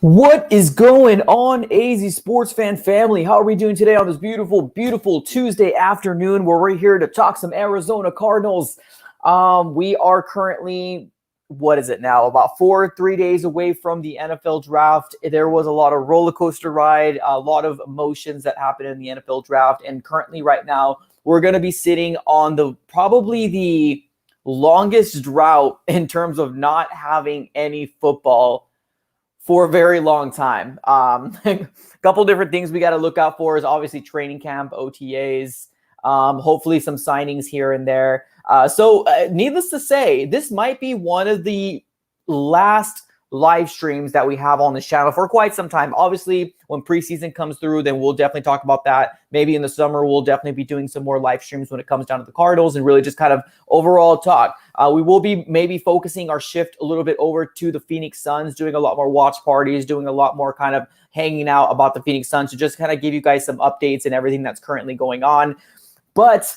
What is going on, AZ Sports Fan family? How are we doing today on this beautiful, beautiful Tuesday afternoon where we're here to talk some Arizona Cardinals? We are currently, what is it now, about 3 days away from the NFL draft. There was a lot of roller coaster ride, a lot of emotions that happened in the NFL draft. And currently right now, we're going to be sitting on probably the longest drought in terms of not having any football for a very long time. A couple different things we got to look out for is obviously training camp, OTAs, hopefully some signings here and there. So needless to say, this might be one of the last live streams that we have on this channel for quite some time. Obviously, when preseason comes through, then we'll definitely talk about that. Maybe in the summer, we'll definitely be doing some more live streams when it comes down to the Cardinals and really just kind of overall talk. We will be maybe focusing our shift a little bit over to the Phoenix Suns, doing a lot more watch parties, doing a lot more kind of hanging out about the Phoenix Suns to just kind of give you guys some updates and everything that's currently going on. But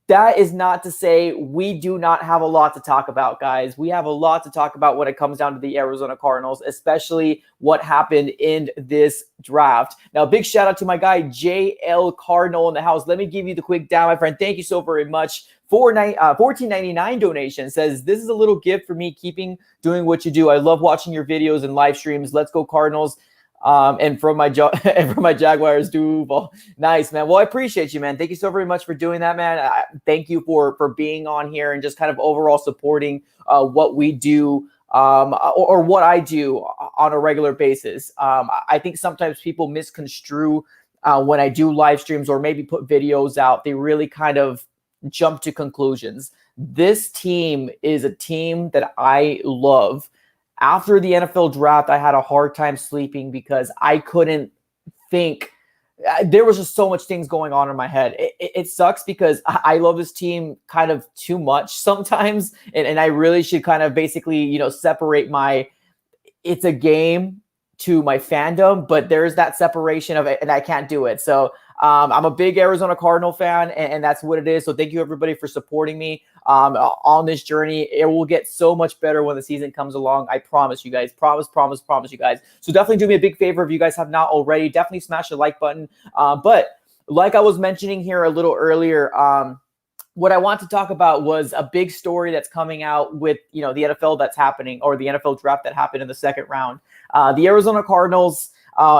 that is not to say we do not have a lot to talk about, guys. We have a lot to talk about when it comes down to the Arizona Cardinals, especially what happened in this draft. Now, big shout out to my guy, JL Cardinal in the house. Let me give you the quick down, my friend. Thank you so very much. $14.99 donation says, this is a little gift for me keeping doing what you do. I love watching your videos and live streams. Let's go Cardinals. And from my Jaguars, Duval. Nice, man. Well, I appreciate you, man. Thank you so very much for doing that, man. Thank you for being on here and just kind of overall supporting what we do or what I do on a regular basis. I think sometimes people misconstrue when I do live streams or maybe put videos out. They really kind of jump to conclusions. This team is a team that I love. After the NFL draft, I had a hard time sleeping because I couldn't think. There was just so much things going on in my head. It sucks because I love this team kind of too much sometimes. And I really should kind of basically, separate it's a game to my fandom, but there's that separation of it and I can't do it. So I'm a big Arizona Cardinal fan and that's what it is. So thank you everybody for supporting me on this journey. It will get so much better when the season comes along. I promise you guys, promise you guys. So definitely do me a big favor if you guys have not already, definitely smash the like button. But like I was mentioning here a little earlier, what I want to talk about was a big story that's coming out with, the NFL that's happening or the NFL draft that happened in the second round. The Arizona Cardinals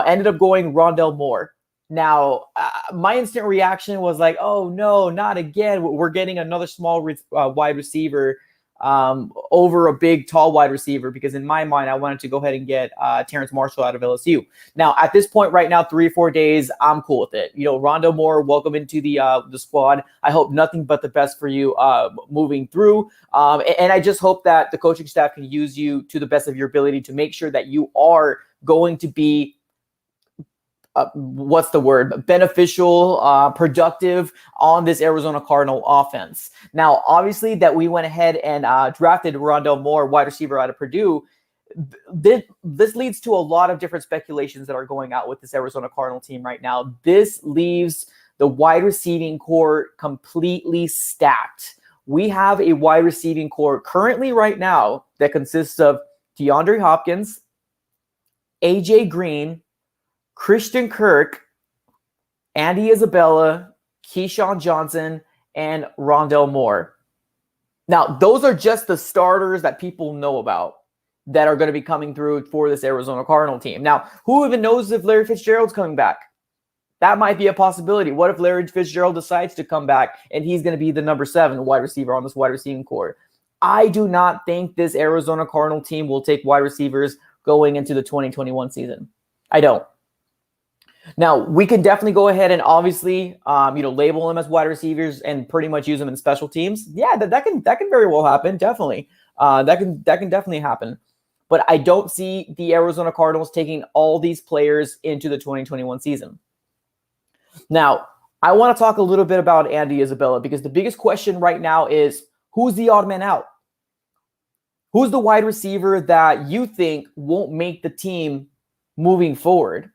ended up going Rondale Moore. Now, my instant reaction was like, oh, no, not again. We're getting another small wide receiver over a big, tall wide receiver because in my mind, I wanted to go ahead and get Terrence Marshall out of LSU. Now, at this point right now, 3 or 4 days, I'm cool with it. Rondale Moore, welcome into the squad. I hope nothing but the best for you moving through. And I just hope that the coaching staff can use you to the best of your ability to make sure that you are going to be beneficial, productive on this Arizona Cardinal offense. Now, obviously that we went ahead and drafted Rondale Moore, wide receiver out of Purdue. This leads to a lot of different speculations that are going out with this Arizona Cardinal team right now. This leaves the wide receiving core completely stacked. We have a wide receiving core currently right now that consists of DeAndre Hopkins, AJ Green, Christian Kirk, Andy Isabella, Keyshawn Johnson, and Rondale Moore. Now, those are just the starters that people know about that are going to be coming through for this Arizona Cardinal team. Now, who even knows if Larry Fitzgerald's coming back? That might be a possibility. What if Larry Fitzgerald decides to come back and he's going to be the number 7 wide receiver on this wide receiving core? I do not think this Arizona Cardinal team will take wide receivers going into the 2021 season. I don't. Now, we can definitely go ahead and obviously, label them as wide receivers and pretty much use them in special teams. Yeah, that can very well happen. Definitely. That can definitely happen. But I don't see the Arizona Cardinals taking all these players into the 2021 season. Now, I want to talk a little bit about Andy Isabella because the biggest question right now is who's the odd man out? Who's the wide receiver that you think won't make the team moving forward?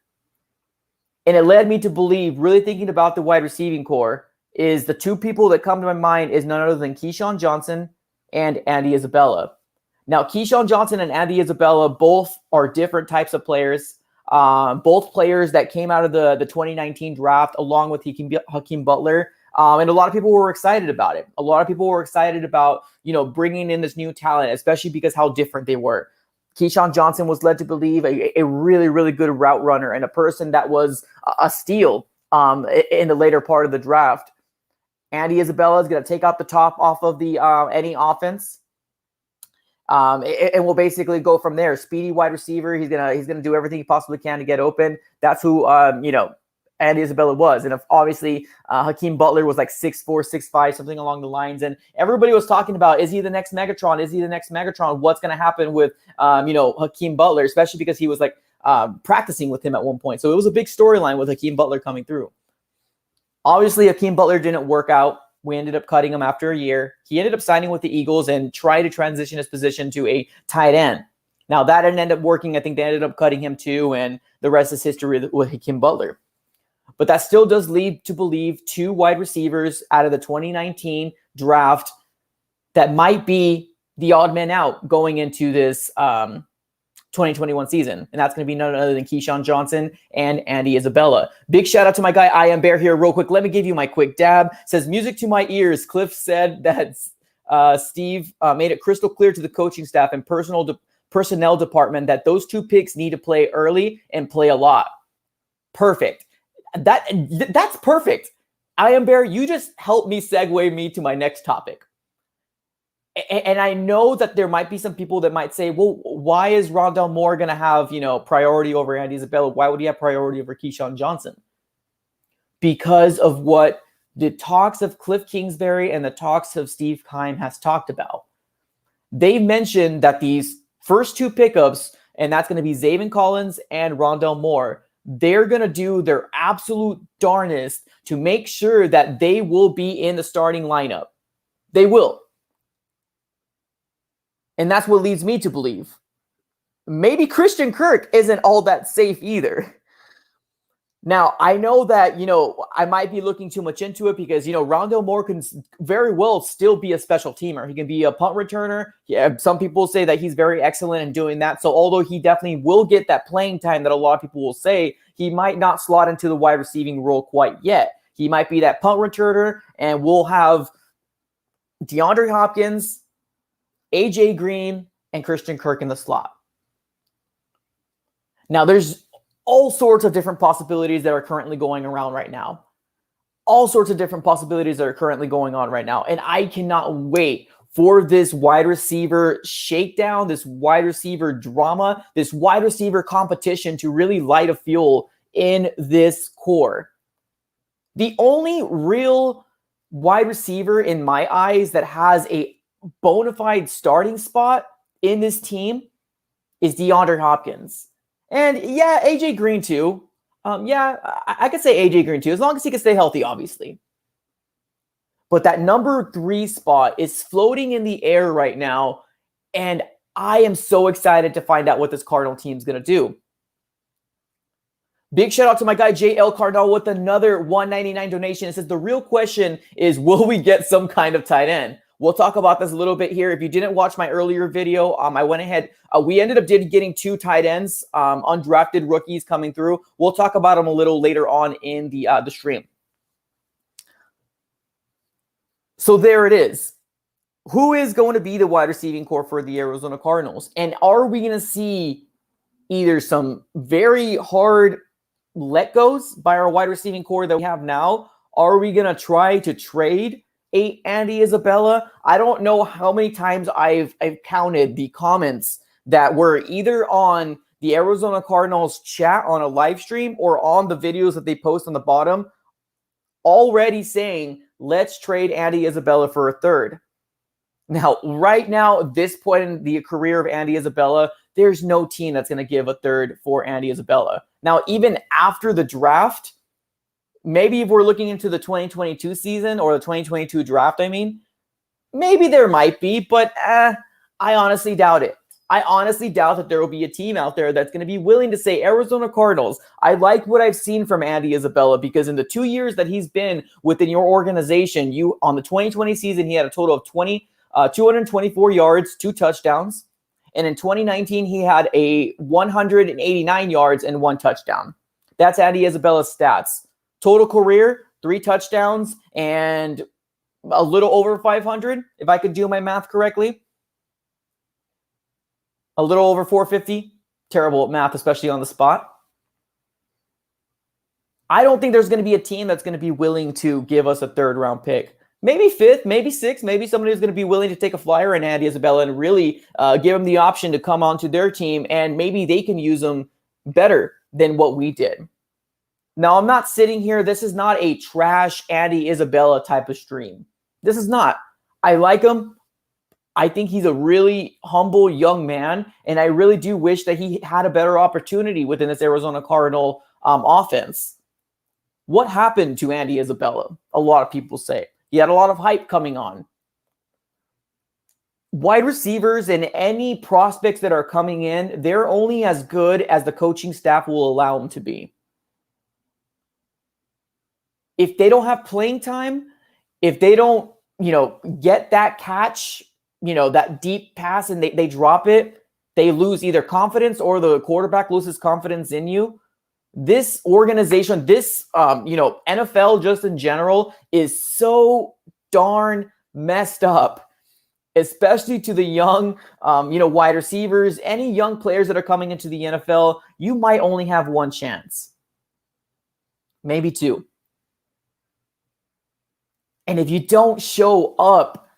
And it led me to believe, really thinking about the wide receiving core, is the 2 people that come to my mind is none other than Keyshawn Johnson and Andy Isabella. Now, Keyshawn Johnson and Andy Isabella both are different types of players. Both players that came out of the 2019 draft, along with Hakeem Butler. And a lot of people were excited about it. A lot of people were excited about, bringing in this new talent, especially because how different they were. Keyshawn Johnson was led to believe a really, really good route runner and a person that was a steal in the later part of the draft. Andy Isabella is going to take out the top off of the any offense. And we'll basically go from there. Speedy wide receiver. He's gonna do everything he possibly can to get open. That's who Andy Isabella was. And if obviously Hakeem Butler was like 6'4", 6'5", something along the lines. And everybody was talking about, is he the next Megatron? Is he the next Megatron? What's gonna happen with Hakeem Butler, especially because he was like practicing with him at one point. So it was a big storyline with Hakeem Butler coming through. Obviously, Hakeem Butler didn't work out. We ended up cutting him after a year. He ended up signing with the Eagles and tried to transition his position to a tight end. Now, that didn't end up working. I think they ended up cutting him too, and the rest is history with Hakeem Butler. But that still does lead to believe 2 wide receivers out of the 2019 draft that might be the odd man out going into this 2021 season. And that's going to be none other than Keyshawn Johnson and Andy Isabella. Big shout out to my guy, I Am Bear, here real quick. Let me give you my quick dab. Says, music to my ears. Cliff said that Steve made it crystal clear to the coaching staff and personnel department that those 2 picks need to play early and play a lot. Perfect. That's perfect. I Am Bear, you just helped me segue me to my next topic. And I know that there might be some people that might say, well, why is Rondale Moore going to have, priority over Andy Isabella? Why would he have priority over Keyshawn Johnson? Because of what the talks of Cliff Kingsbury and the talks of Steve Keim has talked about. They mentioned that these first 2 pickups, and that's going to be Zaven Collins and Rondale Moore, they're going to do their absolute darnest to make sure that they will be in the starting lineup. They will. And that's what leads me to believe maybe Christian Kirk isn't all that safe either. Now, I know that, I might be looking too much into it because, Rondale Moore can very well still be a special teamer. He can be a punt returner. Yeah, some people say that he's very excellent in doing that. So although he definitely will get that playing time that a lot of people will say, he might not slot into the wide receiving role quite yet. He might be that punt returner, and we'll have DeAndre Hopkins, AJ Green, and Christian Kirk in the slot. Now, there's all sorts of different possibilities that are currently going around right now. All sorts of different possibilities that are currently going on right now. And I cannot wait for this wide receiver shakedown, this wide receiver drama, this wide receiver competition to really light a fuel in this core. The only real wide receiver in my eyes that has a bona fide starting spot in this team is DeAndre Hopkins. And yeah, AJ Green too. I could say AJ Green too, as long as he can stay healthy, obviously. But that number 3 spot is floating in the air right now, and I am so excited to find out what this Cardinal team is going to do. Big shout out to my guy JL Cardinal with another $1.99 donation. It says the real question is, will we get some kind of tight end? We'll talk about this a little bit here. If you didn't watch my earlier video, I went ahead. We ended up getting 2 tight ends, undrafted rookies coming through. We'll talk about them a little later on in the stream. So there it is. Who is going to be the wide receiving core for the Arizona Cardinals? And are we going to see either some very hard let-goes by our wide receiving core that we have now? Are we going to try to trade Andy Isabella? I don't know how many times I've counted the comments that were either on the Arizona Cardinals chat on a live stream or on the videos that they post on the bottom already saying, let's trade Andy Isabella for a third. Now, right now, at this point in the career of Andy Isabella, there's no team that's going to give a third for Andy Isabella. Now, even after the draft, maybe if we're looking into the 2022 season or the 2022 draft, maybe there might be, but I honestly doubt it. I honestly doubt that there will be a team out there that's going to be willing to say, Arizona Cardinals, I like what I've seen from Andy Isabella, because in the 2 years that he's been within your organization, on the 2020 season, he had a total of 224 yards, 2 touchdowns. And in 2019, he had a 189 yards and 1 touchdown. That's Andy Isabella's stats. Total career, 3 touchdowns and a little over 500, if I could do my math correctly. A little over 450. Terrible at math, especially on the spot. I don't think there's going to be a team that's going to be willing to give us a 3rd-round pick. Maybe 5th, maybe 6th, maybe somebody who's going to be willing to take a flyer on Andy Isabella and really give him the option to come onto their team, and maybe they can use him better than what we did. Now, I'm not sitting here. This is not a trash Andy Isabella type of stream. This is not. I like him. I think he's a really humble young man, and I really do wish that he had a better opportunity within this Arizona Cardinal offense. What happened to Andy Isabella? A lot of people say. He had a lot of hype coming on. Wide receivers and any prospects that are coming in, they're only as good as the coaching staff will allow them to be. If they don't have playing time, if they don't, get that catch, that deep pass and they drop it, they lose either confidence or the quarterback loses confidence in you. This organization, this, NFL just in general is so darn messed up, especially to the young, wide receivers, any young players that are coming into the NFL. You might only have 1 chance, maybe 2. And if you don't show up,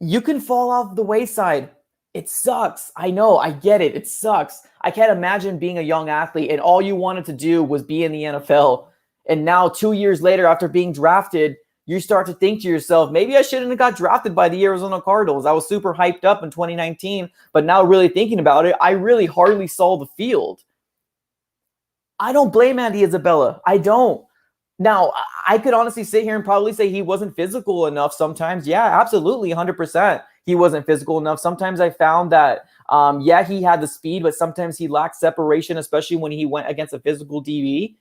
you can fall off the wayside. It sucks. I know. I get it. It sucks. I can't imagine being a young athlete and all you wanted to do was be in the NFL. And now 2 years later, after being drafted, you start to think to yourself, maybe I shouldn't have got drafted by the Arizona Cardinals. I was super hyped up in 2019, but now really thinking about it, I really hardly saw the field. I don't blame Andy Isabella. I don't. Now, I could honestly sit here and probably say he wasn't physical enough sometimes. Yeah, absolutely, 100%. He wasn't physical enough. Sometimes I found that, he had the speed, but sometimes he lacked separation, especially when he went against a physical DB.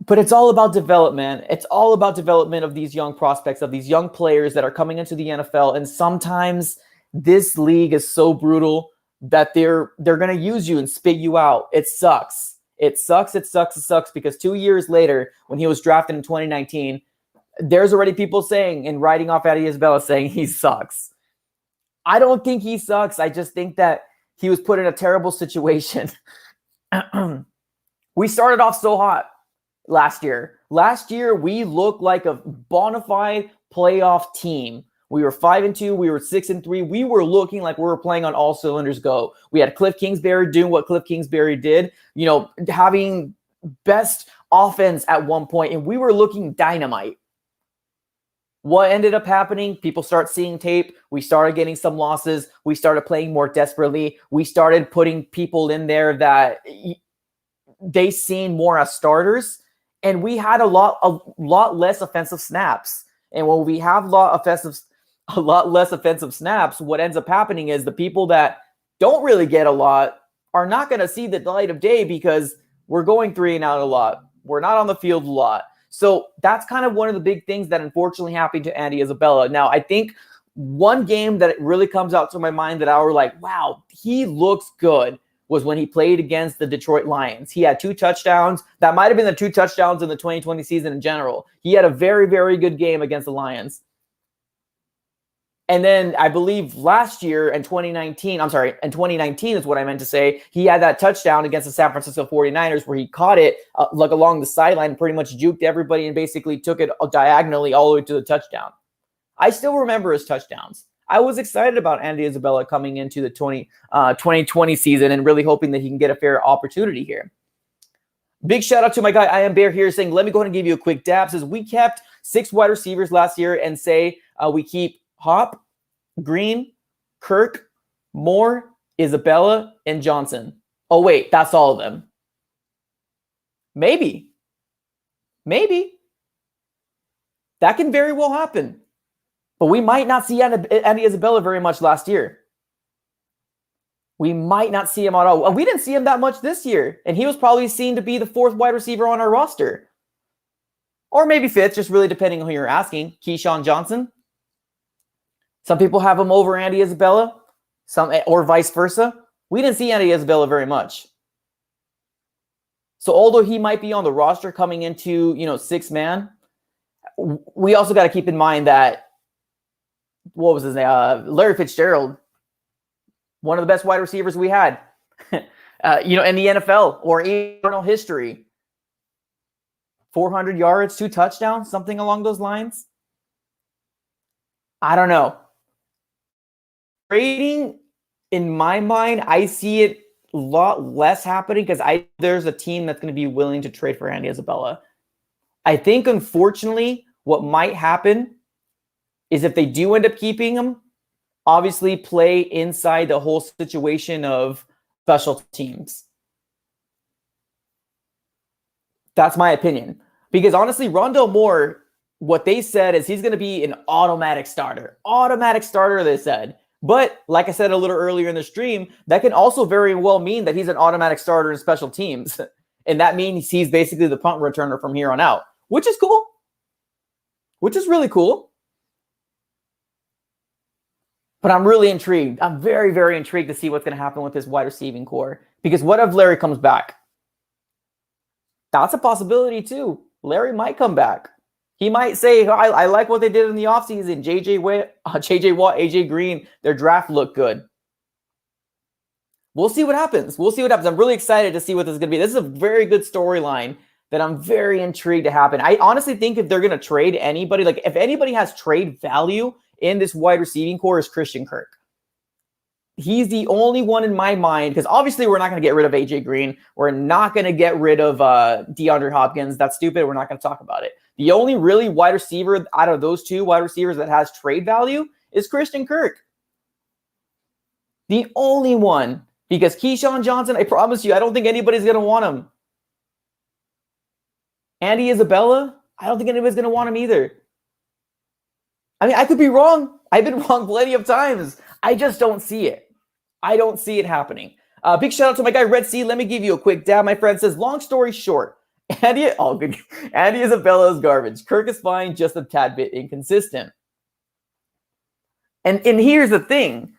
But it's all about development. It's all about development of these young prospects, of these young players that are coming into the NFL. And sometimes this league is so brutal that they're going to use you and spit you out. It sucks. It sucks. It sucks. It sucks because 2 years later, when he was drafted in 2019, there's already people saying and writing off Andy Isabella saying he sucks. I don't think he sucks. I just think that he was put in a terrible situation. We started off so hot last year. Last year, we looked like a bona fide playoff team. We were 5-2. We were 6-3. We were looking like we were playing on all cylinders go. We had Cliff Kingsbury doing what Cliff Kingsbury did, having best offense at one point, and we were looking dynamite. What ended up happening? People start seeing tape. We started getting some losses. We started playing more desperately. We started putting people in there that they seen more as starters, and we had a lot less offensive snaps. And when we have a lot less offensive snaps, what ends up happening is the people that don't really get a lot are not going to see the light of day because we're going 3 and out a lot. We're not on the field a lot. So that's kind of one of the big things that unfortunately happened to Andy Isabella. Now, I think one game that really comes out to my mind that I was like, wow, he looks good, was when he played against the Detroit Lions. He had 2 touchdowns. That might have been the 2 touchdowns in the 2020 season in general. He had a very, very good game against the Lions. And then I believe last year in 2019 is what I meant to say. He had that touchdown against the San Francisco 49ers where he caught it along the sideline, pretty much juked everybody and basically took it diagonally all the way to the touchdown. I still remember his touchdowns. I was excited about Andy Isabella coming into the 2020 season and really hoping that he can get a fair opportunity here. Big shout out to my guy, I Am Bear here saying, let me go ahead and give you a quick dab. Says we kept 6 wide receivers last year and say we keep Hop, Green, Kirk, Moore, Isabella, and Johnson. Oh, wait, that's all of them. Maybe. That can very well happen. But we might not see Andy Isabella very much last year. We might not see him at all. We didn't see him that much this year. And he was probably seen to be the 4th wide receiver on our roster. Or maybe 5th, just really depending on who you're asking. Keyshawn Johnson. Some people have him over Andy Isabella, or vice versa. We didn't see Andy Isabella very much. So although he might be on the roster coming into, six man, we also got to keep in mind that, what was his name? Larry Fitzgerald, one of the best wide receivers we had, in the NFL or eternal history. 400 yards, 2 touchdowns, something along those lines. I don't know. Trading, in my mind, I see it a lot less happening because there's a team that's going to be willing to trade for Andy Isabella. I think, unfortunately, what might happen is if they do end up keeping him, obviously play inside the whole situation of special teams. That's my opinion. Because honestly, Rondale Moore, what they said is he's going to be an automatic starter. Automatic starter, they said. But like I said a little earlier in the stream, that can also very well mean that he's an automatic starter in special teams. And that means he's basically the punt returner from here on out, which is cool. Which is really cool. But I'm really intrigued. I'm very, very intrigued to see what's going to happen with this wide receiving core. Because what if Larry comes back? That's a possibility too. Larry might come back. He might say, I like what they did in the offseason. JJ Watt, AJ Green, their draft looked good. We'll see what happens. I'm really excited to see what this is going to be. This is a very good storyline that I'm very intrigued to happen. I honestly think if they're going to trade anybody, like if anybody has trade value in this wide receiving core, is Christian Kirk. He's the only one in my mind, because obviously we're not going to get rid of AJ Green. We're not going to get rid of DeAndre Hopkins. That's stupid. We're not going to talk about it. The only really wide receiver out of those two wide receivers that has trade value is Christian Kirk. The only one. Because Keyshawn Johnson, I promise you, I don't think anybody's going to want him. Andy Isabella, I don't think anybody's going to want him either. I mean, I could be wrong. I've been wrong plenty of times. I just don't see it. I don't see it happening. Big shout out to my guy, Red Sea. Let me give you a quick dab. My friend says, long story short, Andy Isabella is garbage. Kirk is fine, just a tad bit inconsistent. And here's the thing.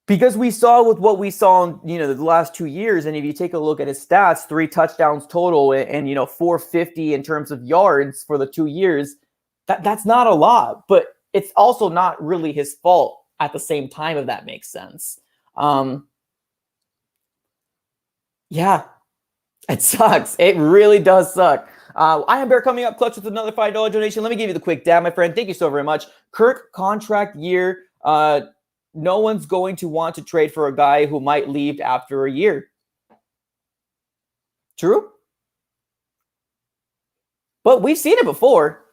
Because we saw with what we saw in, the last 2 years, and if you take a look at his stats, 3 touchdowns total and 450 in terms of yards for the 2 years, that's not a lot, but it's also not really his fault at the same time, if that makes sense. Yeah, it sucks. It really does suck. I am Bear coming up clutch with another $5 donation. Let me give you the quick dab, my friend. Thank you so very much. Kirk contract year. No one's going to want to trade for a guy who might leave after a year. True. But we've seen it before.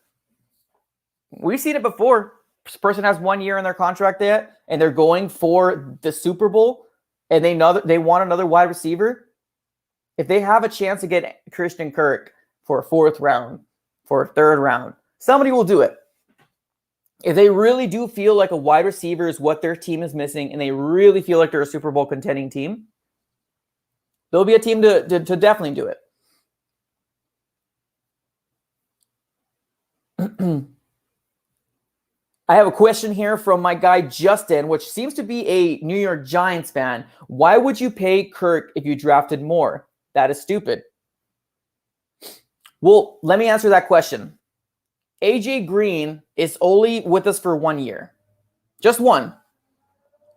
This person has 1 year in their contract yet, and they're going for the Super Bowl, and they want another wide receiver. If they have a chance to get Christian Kirk for a 4th round, for a 3rd round, somebody will do it. If they really do feel like a wide receiver is what their team is missing, and they really feel like they're a Super Bowl contending team, there'll be a team to definitely do it. I have a question here from my guy Justin, which seems to be a New York Giants fan. Why would you pay Kirk if you drafted Moore? That is stupid. Well, let me answer that question. AJ Green is only with us for 1 year. Just one.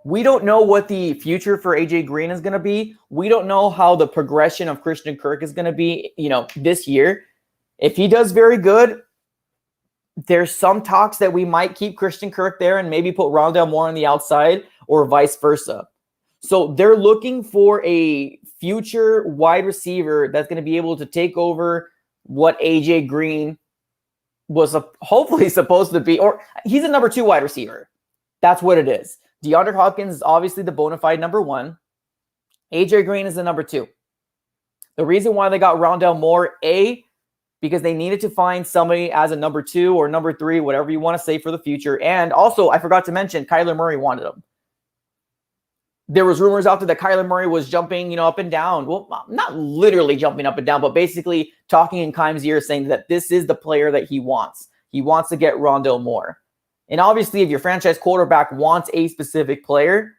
We don't know what the future for AJ Green is going to be. We don't know how the progression of Christian Kirk is going to be, this year. If he does very good, there's some talks that we might keep Christian Kirk there and maybe put Rondale Moore on the outside or vice versa. So they're looking for a future wide receiver that's going to be able to take over what AJ Green was hopefully supposed to be, or he's a number 2 wide receiver. That's what it is. DeAndre Hopkins is obviously the bona fide number 1. AJ Green is the number 2. The reason why they got Rondale Moore, because they needed to find somebody as a number 2 or number 3, whatever you want to say for the future. And also, I forgot to mention, Kyler Murray wanted him. There was rumors out there that Kyler Murray was jumping, up and down. Well, not literally jumping up and down, but basically talking in Keim's ear saying that this is the player that he wants. He wants to get Rondale Moore. And obviously, if your franchise quarterback wants a specific player,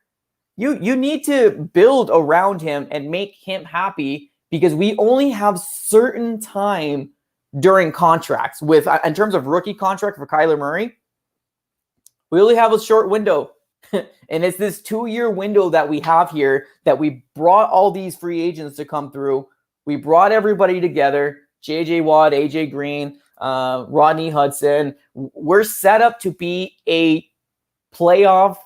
you need to build around him and make him happy, because we only have certain time during contracts. With in terms of rookie contract for Kyler Murray, we only have a short window. And it's this 2-year window that we have here, that we brought all these free agents to come through. We brought everybody together, J.J. Watt, A.J. Green, Rodney Hudson. We're set up to be a playoff,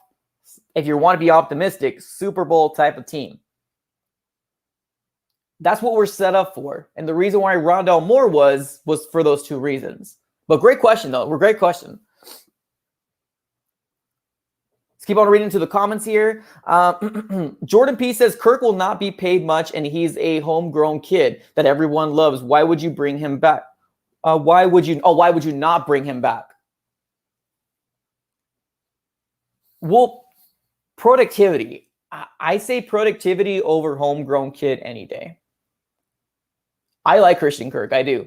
if you want to be optimistic, Super Bowl type of team. That's what we're set up for. And the reason why Rondale Moore was for those 2 reasons. But great question, though. Great question. Let's keep on reading to the comments here. Jordan P says, Kirk will not be paid much, and he's a homegrown kid that everyone loves. Why would you bring him back? Why would you not bring him back? Well, productivity. I say productivity over homegrown kid any day. I like Christian Kirk. I do.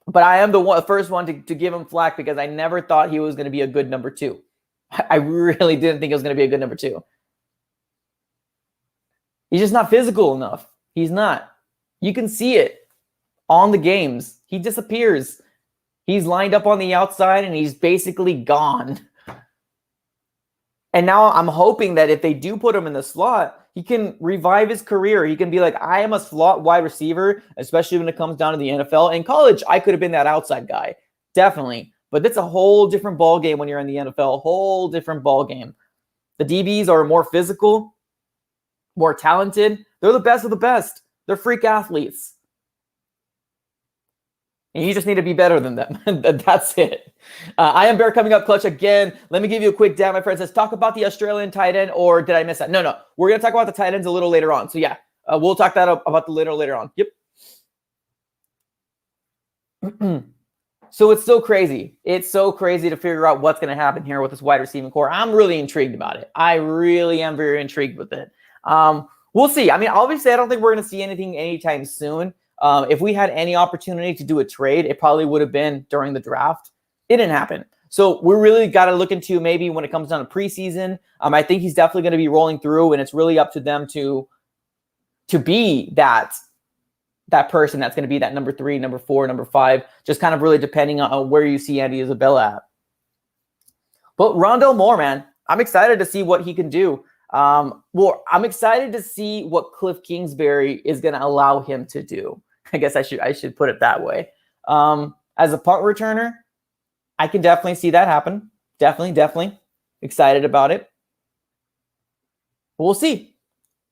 But I am the first one to give him flack, because I never thought he was going to be a good number 2. I really didn't think it was going to be a good number 2. He's just not physical enough. He's not. You can see it on the games. He disappears. He's lined up on the outside and he's basically gone. And now I'm hoping that if they do put him in the slot, he can revive his career. He can be like, I am a slot wide receiver, especially when it comes down to the NFL. In college, I could have been that outside guy. Definitely. But it's a whole different ball game when you're in the NFL. A whole different ball game. The DBs are more physical, more talented. They're the best of the best. They're freak athletes. And you just need to be better than them. That's it. I am Bear coming up clutch again. Let me give you a quick down, my friends. Let's talk about the Australian tight end, or did I miss that? No. We're going to talk about the tight ends a little later on. So yeah, we'll talk about the later on. Yep. So it's so crazy. It's so crazy to figure out what's going to happen here with this wide receiving core. I'm really intrigued about it. I really am very intrigued with it. We'll see. I mean, obviously, I don't think we're going to see anything anytime soon. If we had any opportunity to do a trade, it probably would have been during the draft. It didn't happen. So we really got to look into maybe when it comes down to preseason. I think he's definitely going to be rolling through, and it's really up to them to be that person that's going to be that number 3, number 4, number 5, just kind of really depending on where you see Andy Isabella at. But Rondale Moore, man, I'm excited to see what he can do. Well, I'm excited to see what Cliff Kingsbury is going to allow him to do. I guess I should put it that way. As a punt returner, I can definitely see that happen. Definitely excited about it. We'll see.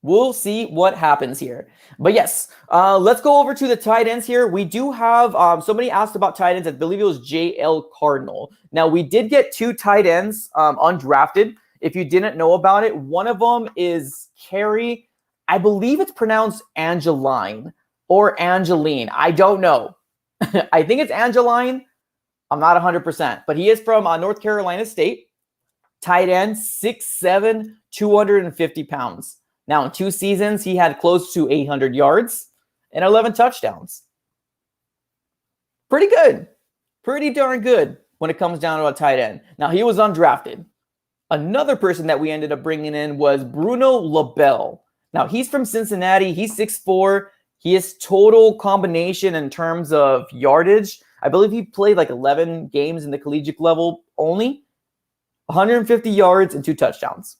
We'll see what happens here. But yes, let's go over to the tight ends here. We do have somebody asked about tight ends. I believe it was JL Cardinal. Now, we did get 2 tight ends undrafted. If you didn't know about it, one of them is Carrie. I believe it's pronounced Angeline or Angeline. I don't know. I think it's Angeline. I'm not 100%. But he is from North Carolina State. Tight end, 6'7", 250 pounds. Now, in 2 seasons, he had close to 800 yards and 11 touchdowns. Pretty good. Pretty darn good when it comes down to a tight end. Now, he was undrafted. Another person that we ended up bringing in was Bruno LaBelle. Now, he's from Cincinnati. He's 6'4". He is total combination in terms of yardage. I believe he played like 11 games in the collegiate level only. 150 yards and 2 touchdowns.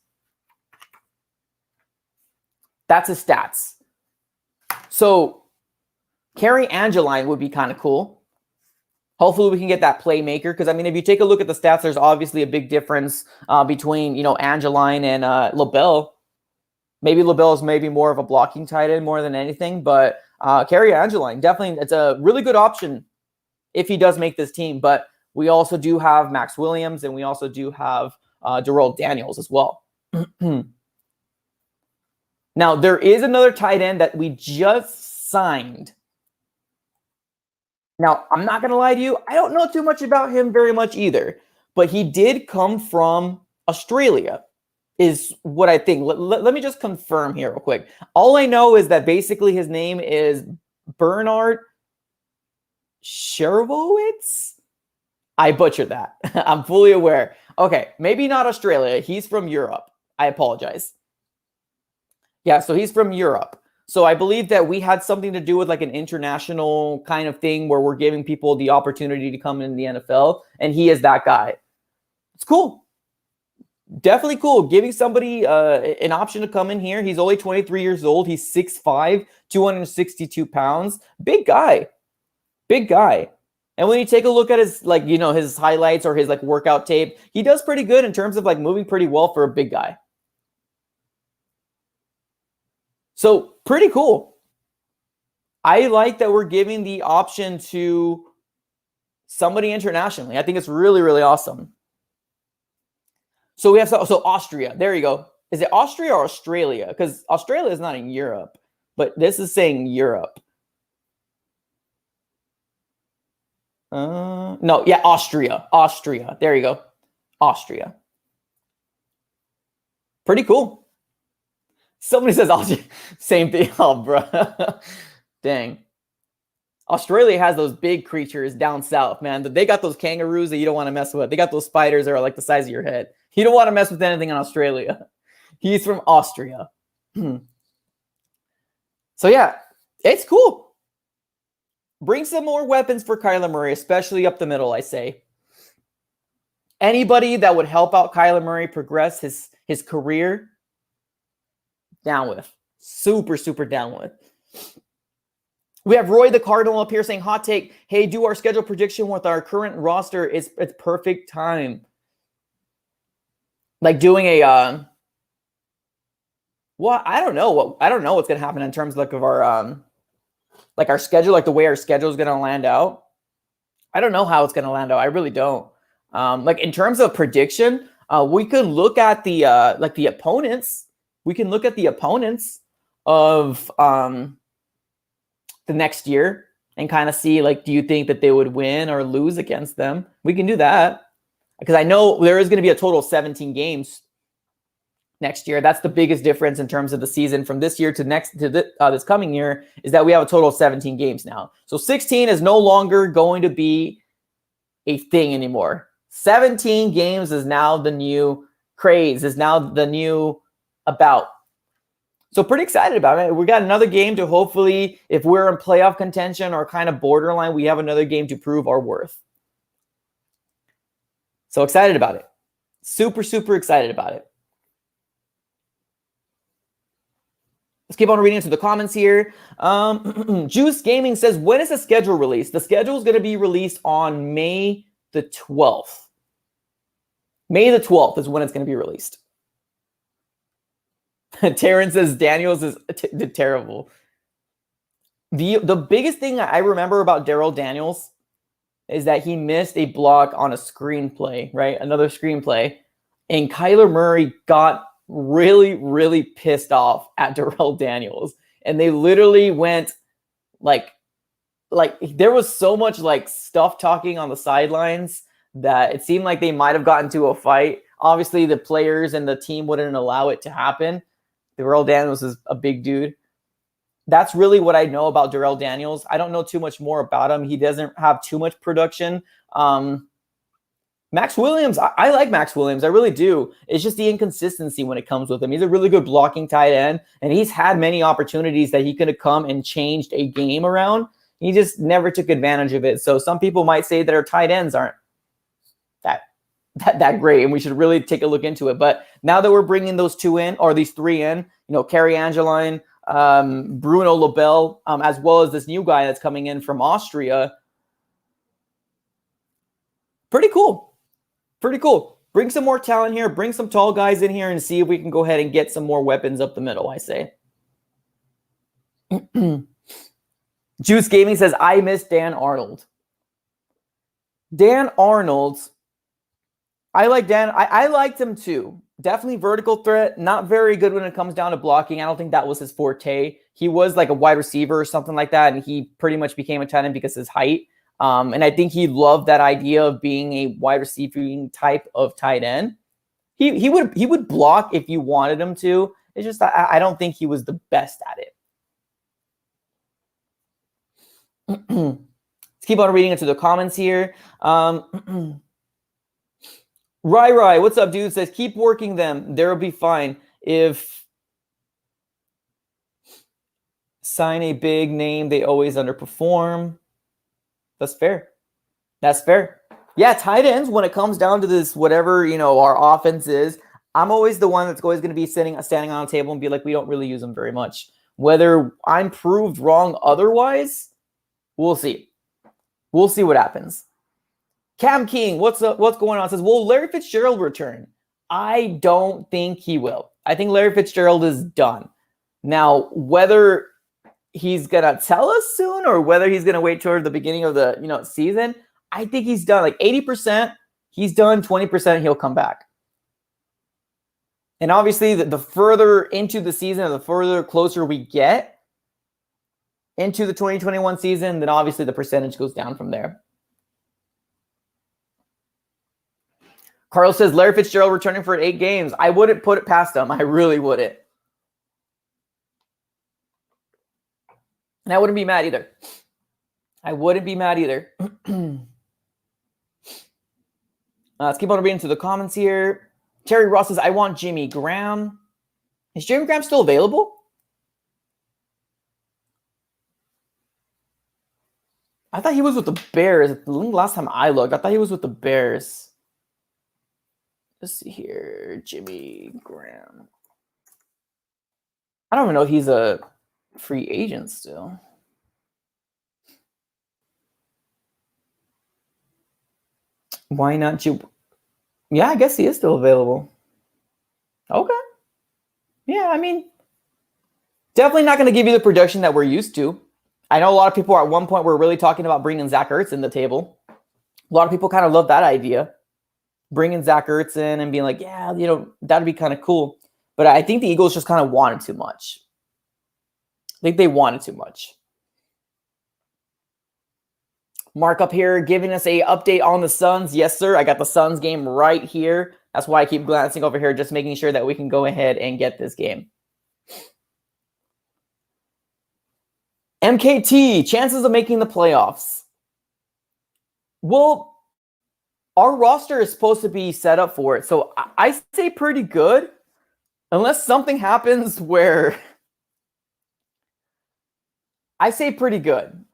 That's his stats. So, Carrie Angeline would be kind of cool. Hopefully, we can get that playmaker. Because, I mean, if you take a look at the stats, there's obviously a big difference between, Angeline and LaBelle. Maybe LaBelle is maybe more of a blocking tight end more than anything. But Carrie Angeline, definitely, it's a really good option if he does make this team. But we also do have Max Williams, and we also do have Darrell Daniels as well. Now, there is another tight end that we just signed. Now, I'm not going to lie to you. I don't know too much about him very much either. But he did come from Australia, is what I think. Let me just confirm here real quick. All I know is that basically his name is Bernard Sherwowitz. I butchered that. I'm fully aware. Okay, maybe not Australia. He's from Europe. I apologize. Yeah, so he's from Europe. So I believe that we had something to do with like an international kind of thing where we're giving people the opportunity to come in the NFL, and he is that guy. It's cool. Definitely cool. Giving somebody an option to come in here. He's only 23 years old. He's 6'5", 262 pounds. Big guy. Big guy. And when you take a look at his, like, his highlights or his like workout tape, he does pretty good in terms of like moving pretty well for a big guy. So pretty cool. I like that we're giving the option to somebody internationally. I think it's really, really awesome. So we have so Austria. There you go. Is it Austria or Australia? Because Australia is not in Europe, but this is saying Europe. No, yeah, Austria. Austria. There you go. Austria. Pretty cool. Somebody says Austria. Same thing. Oh, bro. Dang. Australia has those big creatures down south, man. They got those kangaroos that you don't want to mess with. They got those spiders that are like the size of your head. You don't want to mess with anything in Australia. He's from Austria. So yeah, it's cool. Bring some more weapons for Kyler Murray, especially up the middle, I say. Anybody that would help out Kyler Murray progress his career, down with. Super, super down with. We have Roy the Cardinal up here saying, hot take, hey, do our schedule prediction with our current roster. It's perfect time. Like doing a well, I don't know what's gonna happen in terms of our schedule, like the way our schedule is gonna land out. I don't know how it's gonna land out. I really don't. Like in terms of prediction, we could look at the the opponents. We can look at the opponents of the next year and kind of see, like, do you think that they would win or lose against them? We can do that. Because I know there is going to be a total of 17 games next year. That's the biggest difference in terms of the season from this year to this coming year, is that we have a total of 17 games now. So 16 is no longer going to be a thing anymore. 17 games is now the new craze, is now the new about. So pretty excited about it. We got another game to hopefully, if we're in playoff contention or kind of borderline, we have another game to prove our worth. So excited about it. Super, super excited about it. Let's keep on reading into the comments here. Juice Gaming says, when is the schedule released? The schedule is going to be released on May the 12th. May the 12th is when it's going to be released. Terrence says, Daniels is terrible. The biggest thing I remember about Darrell Daniels is that he missed a block on a screenplay, right? Another screenplay. And Kyler Murray got really, really pissed off at Darrell Daniels. And they literally went like there was so much like stuff talking on the sidelines that it seemed like they might have gotten to a fight. Obviously, the players and the team wouldn't allow it to happen. Darrell Daniels is a big dude. That's really what I know about Darrell Daniels. I don't know too much more about him. He doesn't have too much production. Max Williams, I like Max Williams. I really do. It's just the inconsistency when it comes with him. He's a really good blocking tight end, and he's had many opportunities that he could have come and changed a game around. He just never took advantage of it. So some people might say that our tight ends aren't that great, and we should really take a look into it. But now that we're bringing those two in, or these three in, Kerry Angeline, Bruno Labelle, as well as this new guy that's coming in from Austria. Pretty cool. Pretty cool. Bring some more talent here. Bring some tall guys in here and see if we can go ahead and get some more weapons up the middle, I say. Juice Gaming says, I miss Dan Arnold. Dan Arnold, I like Dan. I liked him too. Definitely vertical threat. Not very good when it comes down to blocking. I don't think that was his forte. He was like a wide receiver or something like that, and he pretty much became a tight end because of his height. And I think he loved that idea of being a wide receiving type of tight end. He would block if you wanted him to. It's just I don't think he was the best at it. Let's keep on reading into the comments here. Rai, what's up, dude? Says, keep working them. They'll be fine. If sign a big name, they always underperform. That's fair. That's fair. Yeah, tight ends, when it comes down to this, whatever, our offense is, I'm always the one that's always going to be standing on the table and be like, we don't really use them very much. Whether I'm proved wrong otherwise, we'll see. We'll see what happens. Cam King, what's going on? Says, will Larry Fitzgerald return? I don't think he will. I think Larry Fitzgerald is done. Now, whether he's going to tell us soon or whether he's going to wait toward the beginning of the season, I think he's done. Like 80%, he's done. 20%, he'll come back. And obviously, the further into the season, the further closer we get into the 2021 season, then obviously the percentage goes down from there. Carl says, Larry Fitzgerald returning for 8 games. I wouldn't put it past him. I really wouldn't. And I wouldn't be mad either. I wouldn't be mad either. Let's keep on reading through the comments here. Terry Ross says, I want Jimmy Graham. Is Jimmy Graham still available? I thought he was with the Bears. Last time I looked, I thought he was with the Bears. Let's see here. Jimmy Graham. I don't even know if he's a free agent still. Why not you? Yeah, I guess he is still available. Okay. Yeah, I mean, definitely not going to give you the production that we're used to. I know a lot of people at one point were really talking about bringing Zach Ertz in the table. A lot of people kind of love that idea. Bringing Zach Ertz in and being like, yeah, that'd be kind of cool. But I think the Eagles just kind of wanted too much. I think they wanted too much. Mark up here giving us a update on the Suns. Yes, sir. I got the Suns game right here. That's why I keep glancing over here, just making sure that we can go ahead and get this game. MKT, chances of making the playoffs. Well, our roster is supposed to be set up for it. So I say pretty good. Unless something happens where I say pretty good.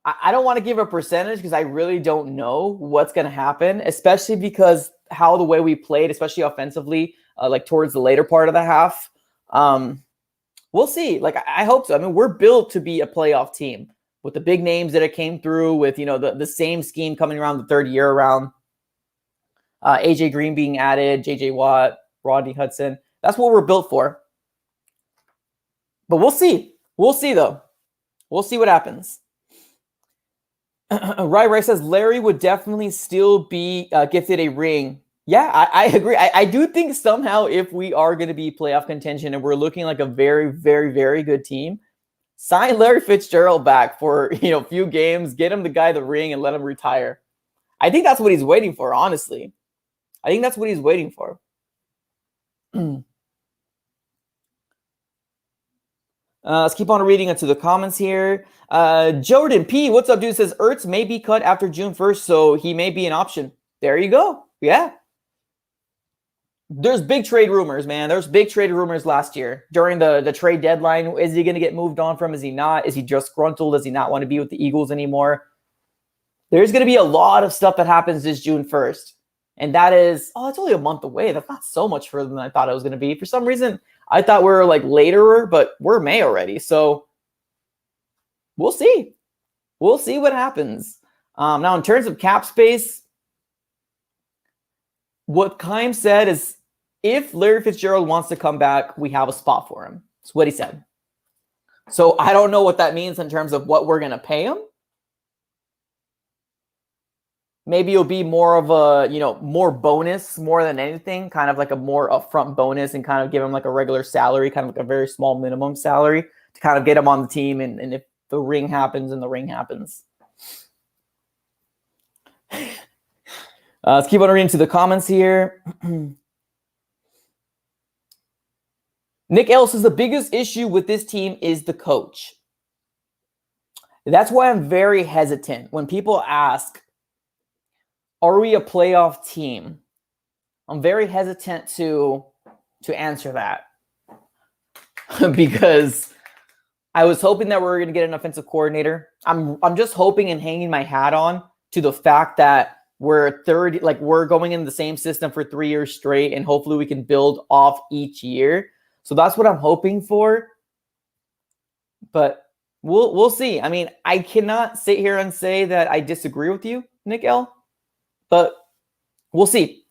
I don't want to give a percentage because I really don't know what's going to happen, especially because how the way we played, especially offensively, like towards the later part of the half. We'll see. Like, I hope so. I mean, we're built to be a playoff team with the big names that it came through with, the same scheme coming around the third year around. AJ Green being added, JJ Watt, Rodney Hudson. That's what we're built for. But we'll see. We'll see, though. We'll see what happens. Rai says Larry would definitely still be gifted a ring. Yeah, I agree. I do think somehow if we are going to be playoff contention and we're looking like a very, very, very good team, sign Larry Fitzgerald back for a few games, get him the ring, and let him retire. I think that's what he's waiting for, honestly. I think that's what he's waiting for. Let's keep on reading into the comments here. Jordan P, what's up, dude? Says Ertz may be cut after June 1st, so he may be an option. There you go. Yeah. There's big trade rumors, man. There's big trade rumors last year during the trade deadline. Is he going to get moved on from? Is he not? Is he just disgruntled? Does he not want to be with the Eagles anymore? There's going to be a lot of stuff that happens this June 1st. And that is, it's only a month away. That's not so much further than I thought it was going to be. For some reason, I thought we were like later, but we're May already. So we'll see. We'll see what happens. Now, in terms of cap space, what Keim said is if Larry Fitzgerald wants to come back, we have a spot for him. That's what he said. So I don't know what that means in terms of what we're going to pay him. Maybe it'll be more of a, more bonus more than anything, kind of like a more upfront bonus and kind of give him like a regular salary, kind of like a very small minimum salary to kind of get him on the team. And if the ring happens, and the ring happens. Let's keep on reading to the comments here. Nick L says the biggest issue with this team is the coach. That's why I'm very hesitant when people ask, are we a playoff team? I'm very hesitant to answer that because I was hoping that we were going to get an offensive coordinator. I'm just hoping and hanging my hat on to the fact that we're going in the same system for 3 years straight, and hopefully we can build off each year. So that's what I'm hoping for. But we'll see. I mean, I cannot sit here and say that I disagree with you, Nick L, but we'll see.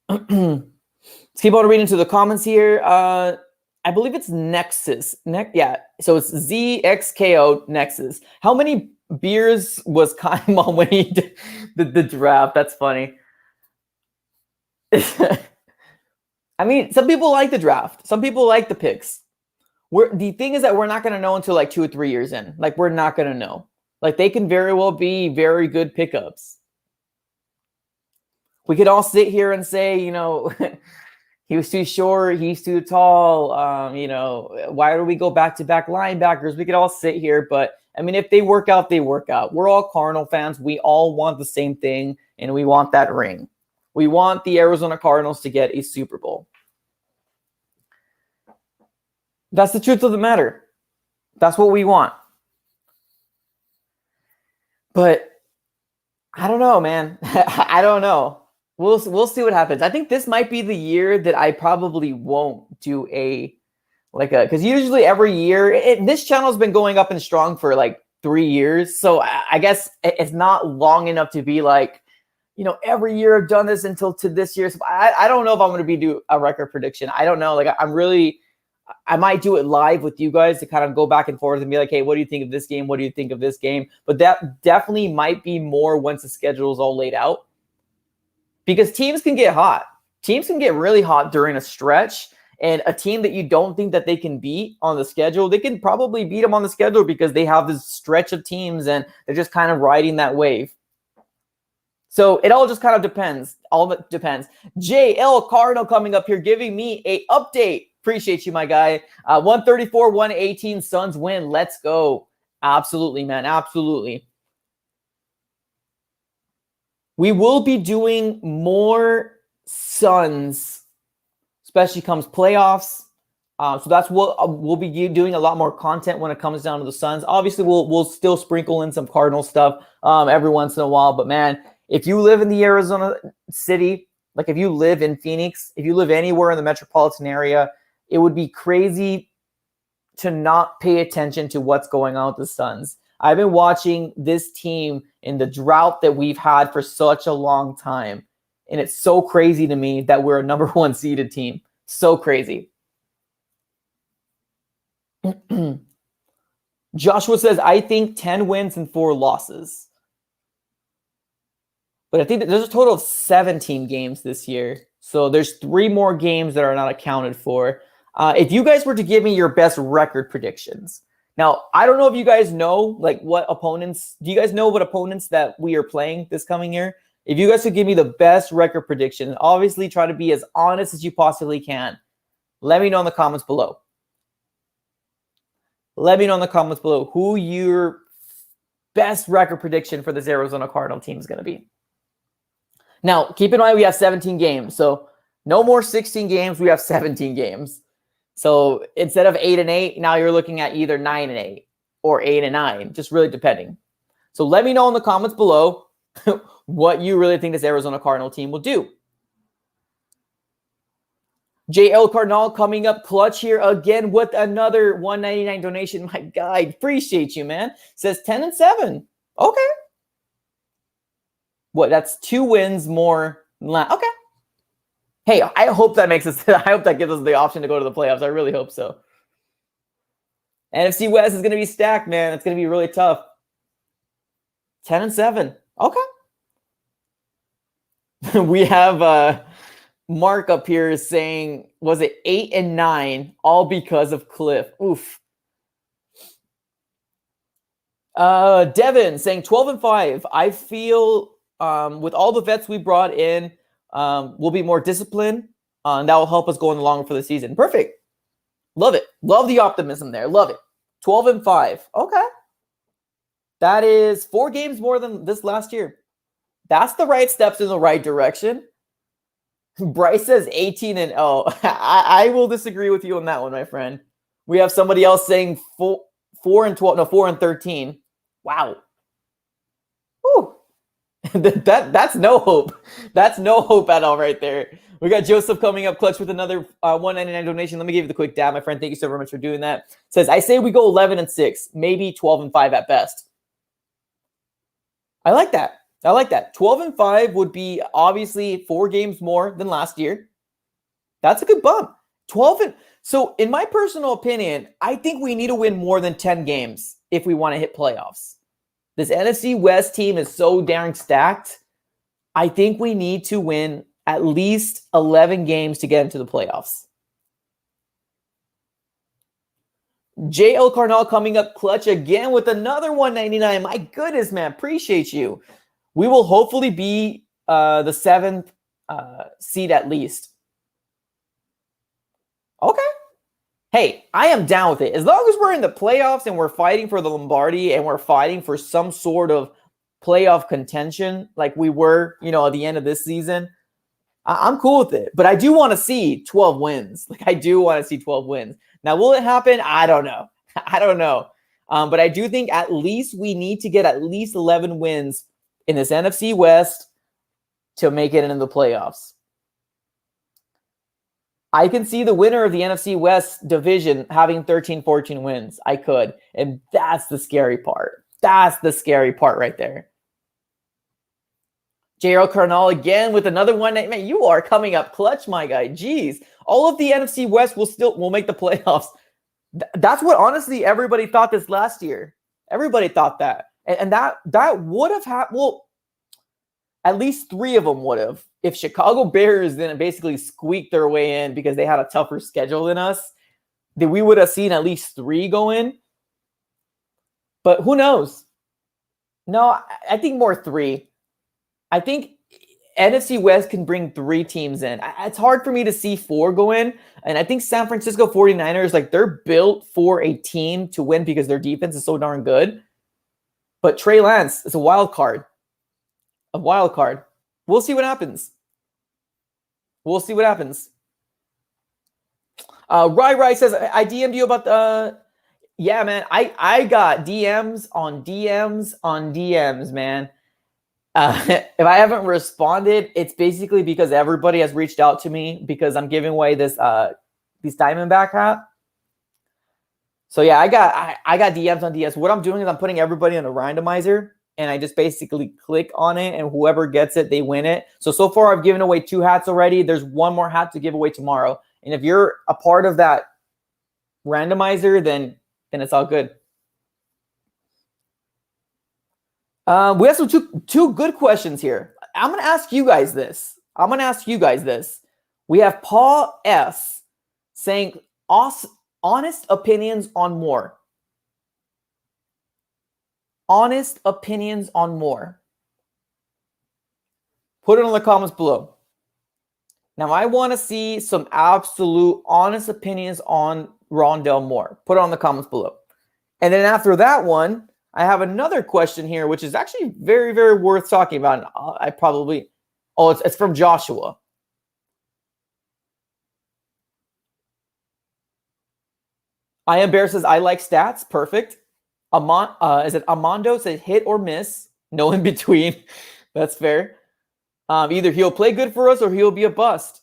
Let's keep on reading to the comments here. I believe it's Nexus. Yeah, so it's ZXKO Nexus. How many beers was Kaimon when he did the draft? That's funny. I mean, some people like the draft. Some people like the picks. The thing is that we're not going to know until like 2 or 3 years in. Like, we're not going to know. Like, they can very well be very good pickups. We could all sit here and say, you know, he was too short, he's too tall. You know, why do we go back-to-back linebackers? We could all sit here, but I mean, if they work out, they work out. We're all Cardinal fans. We all want the same thing, and we want that ring. We want the Arizona Cardinals to get a Super Bowl. That's the truth of the matter. That's what we want. But I don't know, man. I don't know. We'll see what happens. I think this might be the year that I probably won't do because usually every year, this channel's been going up and strong for like 3 years. So I guess it's not long enough to be like, you know, every year I've done this until to this year. So I don't know if I'm going to do a record prediction. I don't know. Like, I might do it live with you guys to kind of go back and forth and be like, hey, what do you think of this game? What do you think of this game? But that definitely might be more once the schedule is all laid out. Because teams can get hot. Teams can get really hot during a stretch. And a team that you don't think that they can beat on the schedule, they can probably beat them on the schedule because they have this stretch of teams and they're just kind of riding that wave. So it all just kind of depends. All of it depends. JL Cardinal coming up here giving me a update. Appreciate you, my guy. 134-118 Suns win. Let's go. Absolutely, man. Absolutely. We will be doing more Suns, especially comes playoffs. So that's what we'll be doing, a lot more content when it comes down to the Suns. Obviously, we'll still sprinkle in some Cardinal stuff every once in a while. But, man, if you live in the Arizona city, like if you live in Phoenix, if you live anywhere in the metropolitan area, it would be crazy to not pay attention to what's going on with the Suns. I've been watching this team in the drought that we've had for such a long time. And it's so crazy to me that we're a number 1 seeded team. So crazy. Joshua says, I think 10 wins and 4 losses. But I think that there's a total of 17 games this year. So there's 3 more games that are not accounted for. If you guys were to give me your best record predictions. Now, I don't know if you guys know, like, what opponents. Do you guys know what opponents that we are playing this coming year? If you guys could give me the best record prediction, obviously try to be as honest as you possibly can. Let me know in the comments below. Let me know in the comments below who your best record prediction for this Arizona Cardinal team is going to be. Now, keep in mind we have 17 games. So no more 16 games. We have 17 games. So instead of 8-8, now you're looking at either 9-8 or 8-9, just really depending. So let me know in the comments below what you really think this Arizona Cardinal team will do. JL Cardinal coming up clutch here again with another $1.99 donation. My guy, appreciate you, man. Says 10-7. Okay. What? That's 2 wins more. Okay. Hey, I hope that makes us. I hope that gives us the option to go to the playoffs. I really hope so. NFC West is going to be stacked, man. It's going to be really tough. 10-7. Okay. We have Mark up here saying, was it 8-9, all because of Cliff? Oof. Devin saying 12-5. I feel with all the vets we brought in, we'll be more disciplined, and that will help us go in the longer for the season. Perfect. Love it. Love the optimism there. Love it. 12-5. Okay. That is 4 games more than this last year. That's the right steps in the right direction. Bryce says 18-0. I will disagree with you on that one, my friend. We have somebody else saying 4-12. No, 4-13. Wow. Whew. That's no hope. That's no hope at all right there. We got Joseph coming up clutch with another $1.99 donation. Let me give you the quick dab, my friend. Thank you so very much for doing that. It says, I say we go 11-6, maybe 12-5 at best. I like that. 12-5 would be obviously 4 games more than last year. That's a good bump. So in my personal opinion, I think we need to win more than 10 games if we want to hit playoffs. This NFC West team is so darn stacked. I think we need to win at least 11 games to get into the playoffs. JL Carnal coming up clutch again with another $1.99. My goodness, man. Appreciate you. We will hopefully be the 7th seed at least. Okay. Hey, I am down with it. As long as we're in the playoffs and we're fighting for the Lombardi and we're fighting for some sort of playoff contention like we were, at the end of this season, I'm cool with it. But I do want to see 12 wins. I do want to see 12 wins. Now, will it happen? I don't know. But I do think at least we need to get at least 11 wins in this NFC West to make it into the playoffs. I can see the winner of the NFC West division having 13, 14 wins. I could. And that's the scary part. That's the scary part right there. JL Carnal again with another one. Man, you are coming up clutch, my guy. Jeez. All of the NFC West will make the playoffs. That's what honestly everybody thought this last year. Everybody thought that. And that would have happened. Well, at least 3 of them would have. If Chicago Bears didn't basically squeak their way in because they had a tougher schedule than us, then we would have seen at least 3 go in. But who knows? No, I think more 3. I think NFC West can bring 3 teams in. It's hard for me to see 4 go in. And I think San Francisco 49ers, they're built for a team to win because their defense is so darn good. But Trey Lance is a wild card. We'll see what happens. Rai says, I DM'd you about the... yeah, man. I got DMs on DMs on DMs, man. If I haven't responded, it's basically because everybody has reached out to me because I'm giving away this these Diamondback hat. So yeah, I got DMs on DMs. What I'm doing is I'm putting everybody in a randomizer, and I just basically click on it, and whoever gets it, they win it. So far, I've given away 2 hats already. There's 1 more hat to give away tomorrow. And if you're a part of that randomizer, then it's all good. We have some two good questions here. I'm going to ask you guys this. We have Paul S. saying, honest opinions on Moore. Honest opinions on Moore. Put it in the comments below. Now, I want to see some absolute honest opinions on Rondale Moore. Put it on the comments below. And then after that one, I have another question here, which is actually very, very worth talking about. It's from Joshua. I am Bear says, I like stats. Perfect. Amando says hit or miss. No in between. That's fair. Either he'll play good for us or he'll be a bust.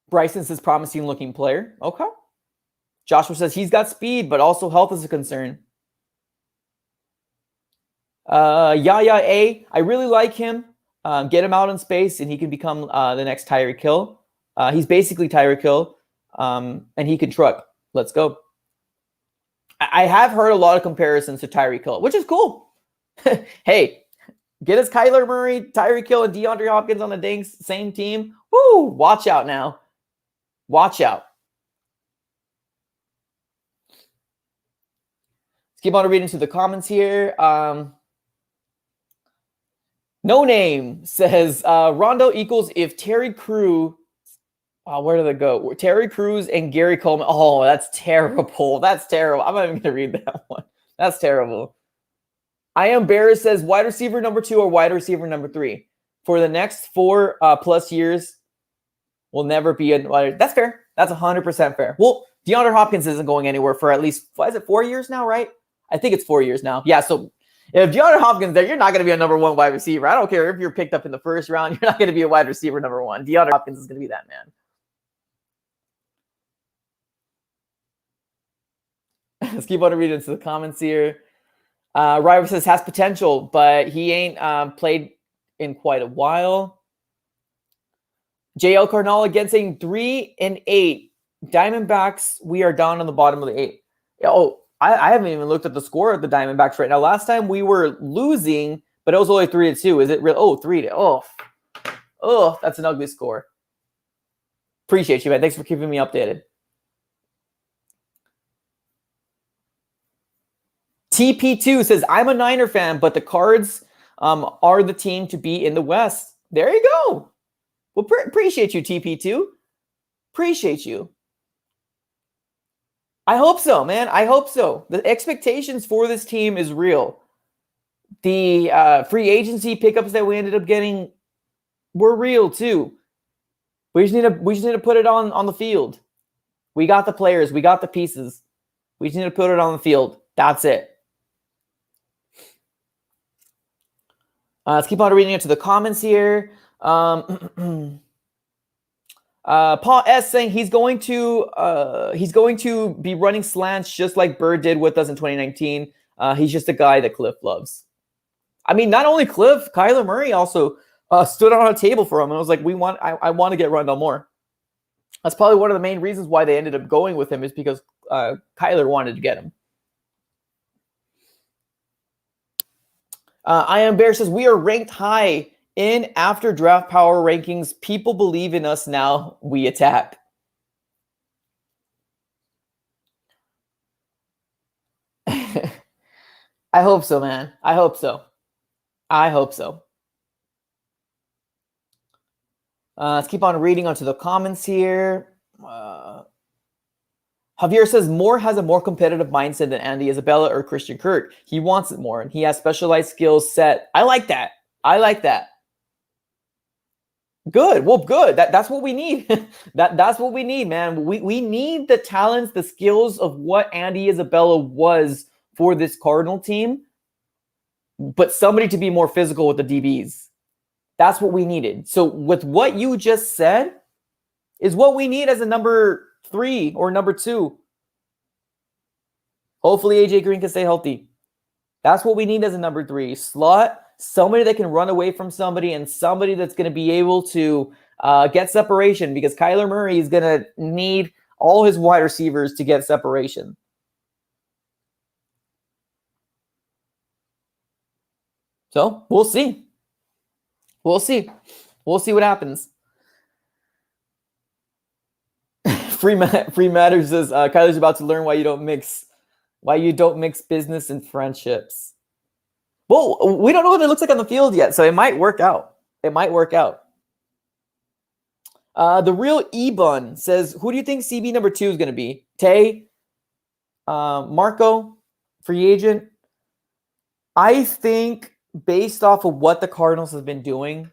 Bryson says promising looking player. Okay. Joshua says he's got speed, but also health is a concern. Yaya A, I really like him. Get him out in space and he can become the next Tyreek Hill. He's basically Tyreek Hill, and he can truck. Let's go. I have heard a lot of comparisons to Tyreek Hill, which is cool. Hey, get us Kyler Murray, Tyreek Hill, and DeAndre Hopkins on the same team. Woo! Watch out now. Watch out. Let's keep on reading through the comments here. No Name says Rondo equals if Terry Crew. Where did they go? Terry Crews and Gary Coleman. Oh, that's terrible. That's terrible. I'm not even going to read that one. That's terrible. I am Barris says wide receiver number 2 or wide receiver number 3 for the next 4 plus years will never be a wide. That's fair. That's 100% fair. Well, DeAndre Hopkins isn't going anywhere for at least, is it 4 years now, right? I think it's 4 years now. Yeah, so if DeAndre Hopkins there, you're not going to be a number 1 wide receiver. I don't care if you're picked up in the first round. You're not going to be a wide receiver number 1. DeAndre Hopkins is going to be that man. Let's keep on reading into the comments here. River says has potential, but he ain't played in quite a while. JL Cardinal again saying 3 and 8. Diamondbacks, we are down on the bottom of the 8. Oh, I haven't even looked at the score of the Diamondbacks right now. Last time we were losing, but it was only 3-2. Is it real? Oh, 3-2. Oh, that's an ugly score. Appreciate you, man. Thanks for keeping me updated. TP2 says, I'm a Niner fan, but the Cards are the team to be in the West. There you go. Well, appreciate you, TP2. Appreciate you. I hope so, man. I hope so. The expectations for this team is real. The free agency pickups that we ended up getting were real too. We just need to put it on the field. We got the players. We got the pieces. We just need to put it on the field. That's it. Let's keep on reading into the comments here. Paul S saying he's going to be running slants just like Bird did with us in 2019. He's just a guy that Cliff loves. I mean, not only Cliff, Kyler Murray also stood on a table for him and was like, I want to get Rondale Moore. That's probably one of the main reasons why they ended up going with him is because Kyler wanted to get him. I Am Bear says, we are ranked high in after draft power rankings. People believe in us now. We attack. I hope so, man. I hope so. Let's keep on reading onto the comments here. Javier says Moore has a more competitive mindset than Andy Isabella or Christian Kirk. He wants it more, and he has specialized skills set. I like that. Good. Well, good. That's what we need. That's what we need, man. We need the talents, the skills of what Andy Isabella was for this Cardinal team, but somebody to be more physical with the DBs. That's what we needed. So with what you just said is what we need as a number 3 or number 2. Hopefully AJ Green can stay healthy. That's what we need as a number 3. Slot, somebody that can run away from somebody and somebody that's going to be able to get separation because Kyler Murray is going to need all his wide receivers to get separation. So we'll see. We'll see what happens. Free Matters says Kyler's about to learn why you don't mix business and friendships. Well, we don't know what it looks like on the field yet, so it might work out. The real E-Bun says, who do you think CB number 2 is going to be? Tay? Marco? Free agent? I think based off of what the Cardinals have been doing,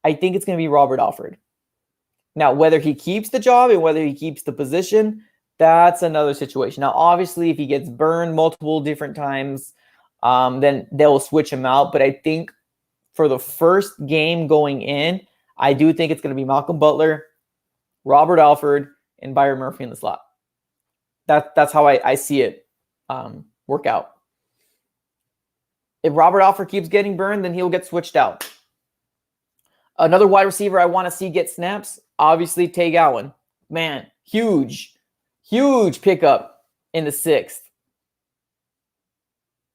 I think it's going to be Robert Alford. Now, whether he keeps the job and whether he keeps the position, that's another situation. Now, obviously, if he gets burned multiple different times, then they'll switch him out. But I think for the first game going in, I do think it's going to be Malcolm Butler, Robert Alford, and Byron Murphy in the slot. That's how I see it work out. If Robert Alford keeps getting burned, then he'll get switched out. Another wide receiver I want to see get snaps, obviously Tay Gowan. Man, huge pickup in the 6th.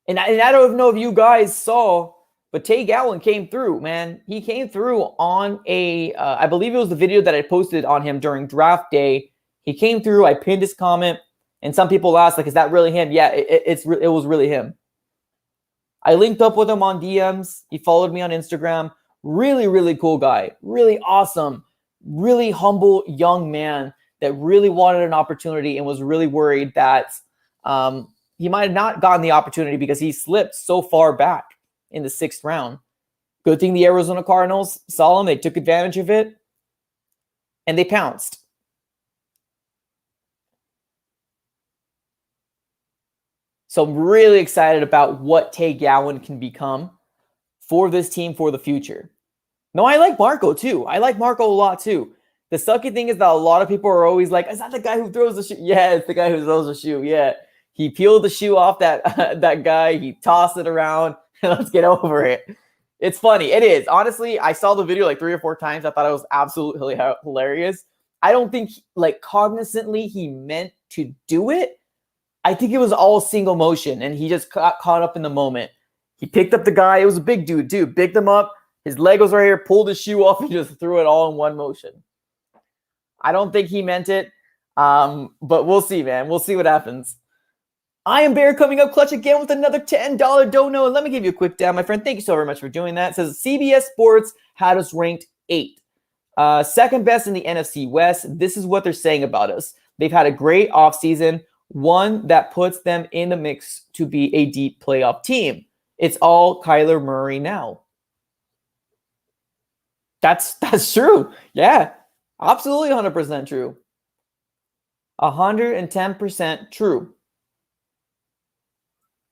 And I don't know if you guys saw, but Tay Gowan came through, man. He came through on I believe it was the video that I posted on him during draft day. He came through, I pinned his comment, and some people asked, like, is that really him? Yeah, it was really him. I linked up with him on DMs. He followed me on Instagram. Really, really cool guy. Really awesome. really humble young man that really wanted an opportunity and was really worried that he might have not gotten the opportunity because he slipped so far back in the 6th round. Good thing the Arizona Cardinals saw him. They took advantage of it, and they pounced. So I'm really excited about what Tay Gowan can become for this team for the future. No, I like Marco too. I like Marco a lot too. The sucky thing is that a lot of people are always like, is that the guy who throws the shoe? Yeah, it's the guy who throws the shoe. Yeah. He peeled the shoe off that guy. He tossed it around. Let's get over it. It's funny. It is. Honestly, I saw the video like 3 or 4 times. I thought it was absolutely hilarious. I don't think like cognizantly he meant to do it. I think it was all single motion and he just got caught up in the moment. He picked up the guy. It was a big dude too. Picked him up. His leg was right here, pulled his shoe off and just threw it all in one motion. I don't think he meant it, but we'll see, man. We'll see what happens. I am Bear coming up clutch again with another $10 dono. And let me give you a quick down, my friend. Thank you so very much for doing that. It says CBS Sports had us ranked 8th. Second best in the NFC West. This is what they're saying about us. They've had a great offseason, one that puts them in the mix to be a deep playoff team. It's all Kyler Murray now. That's true. Yeah, absolutely 100% true. 110% true.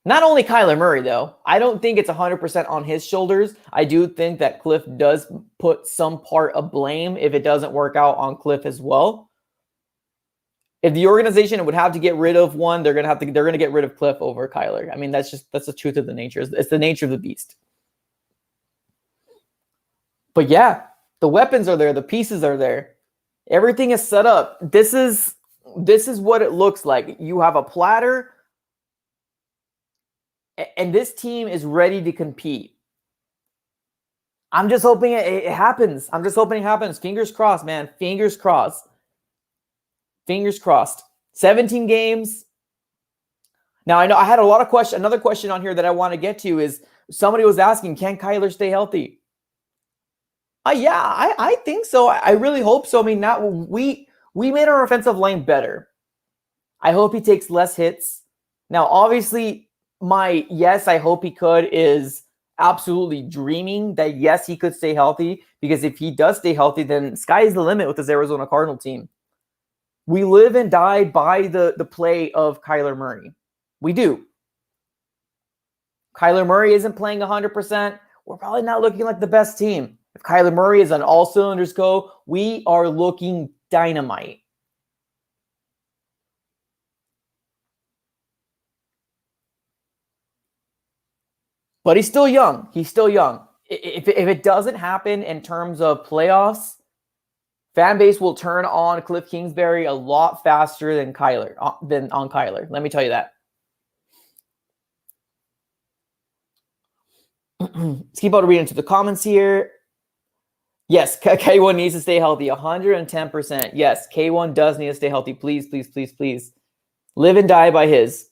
Not only Kyler Murray, though. I don't think it's 100% on his shoulders. I do think that Cliff does put some part of blame if it doesn't work out on Cliff as well. If the organization would have to get rid of one, they're gonna get rid of Cliff over Kyler. I mean, that's the truth of the nature. It's the nature of the beast. But yeah, the weapons are there, the pieces are there. Everything is set up. This is what it looks like. You have a platter, and this team is ready to compete. I'm just hoping it happens. I'm just hoping it happens. Fingers crossed, man. Fingers crossed. Fingers crossed. 17 games. Now, I know I had a lot of questions. Another question on here that I want to get to is somebody was asking, can Kyler stay healthy? Yeah, I think so. I really hope so. I mean, now we made our offensive line better. I hope he takes less hits. Now, obviously, my yes, I hope he could is absolutely dreaming that yes, he could stay healthy, because if he does stay healthy, then sky's the limit with this Arizona Cardinal team. We live and die by the play of Kyler Murray. We do. Kyler Murray isn't playing 100%. We're probably not looking like the best team. If Kyler Murray is on all cylinders go, we are looking dynamite. But he's still young. He's still young. If it doesn't happen in terms of playoffs, fan base will turn on Cliff Kingsbury a lot faster than on Kyler. Let me tell you that. Let's keep on reading into the comments here. Yes, K1 needs to stay healthy. 110%. Yes, K1 does need to stay healthy. Please, please, please, please. Live and die by his.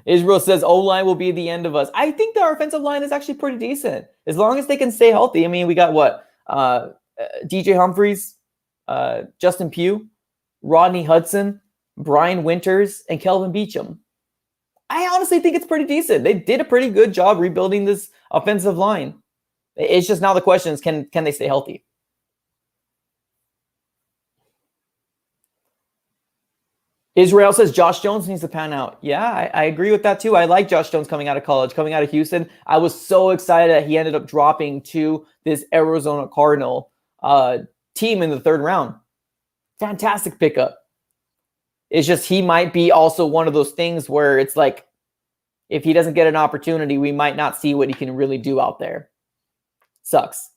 Israel says O-line will be the end of us. I think our offensive line is actually pretty decent. As long as they can stay healthy. I mean, we got what? DJ Humphries, Justin Pugh, Rodney Hudson, Brian Winters, and Kelvin Beachum. I honestly think it's pretty decent. They did a pretty good job rebuilding this offensive line. It's just now the question is, can they stay healthy? Israel says Josh Jones needs to pan out. Yeah, I agree with that too. I like Josh Jones coming out of college, coming out of Houston. I was so excited that he ended up dropping to this Arizona Cardinal team in the 3rd round. Fantastic pickup. It's just he might be also one of those things where it's like, if he doesn't get an opportunity, we might not see what he can really do out there. Sucks.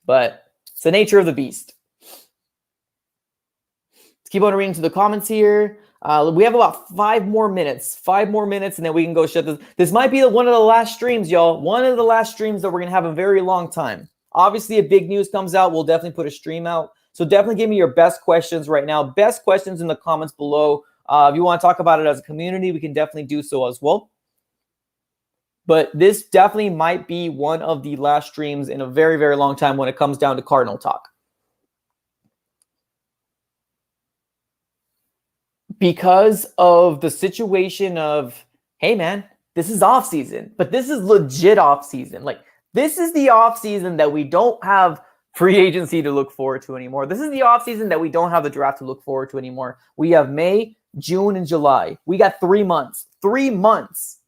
But it's the nature of the beast. Let's keep on reading to the comments here. We have about 5 more minutes. 5 more minutes, and then we can go shut this. This might be one of the last streams, y'all. One of the last streams that we're going to have a very long time. Obviously, if big news comes out, we'll definitely put a stream out. So definitely give me your best questions right now. Best questions in the comments below. If you want to talk about it as a community, we can definitely do so as well. But this definitely might be one of the last streams in a very, very long time when it comes down to Cardinal talk. Because of the situation of, hey, man, this is off season, but this is legit off season. Like, this is the off season that we don't have free agency to look forward to anymore. This is the off season that we don't have the draft to look forward to anymore. We have May, June, and July. We got 3 months. 3 months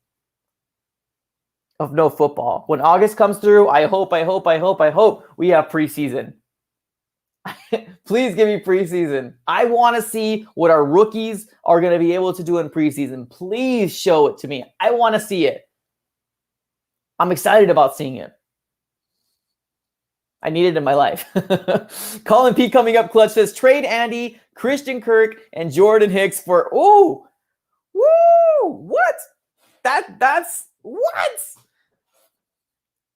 of no football. When August comes through, I hope we have preseason. Please give me preseason. I want to see what our rookies are going to be able to do in preseason. Please show it to me. I want to see it. I'm excited about seeing it. I need it in my life. Colin P coming up clutch says, trade Andy, Christian Kirk, and Jordan Hicks for, what? That's what?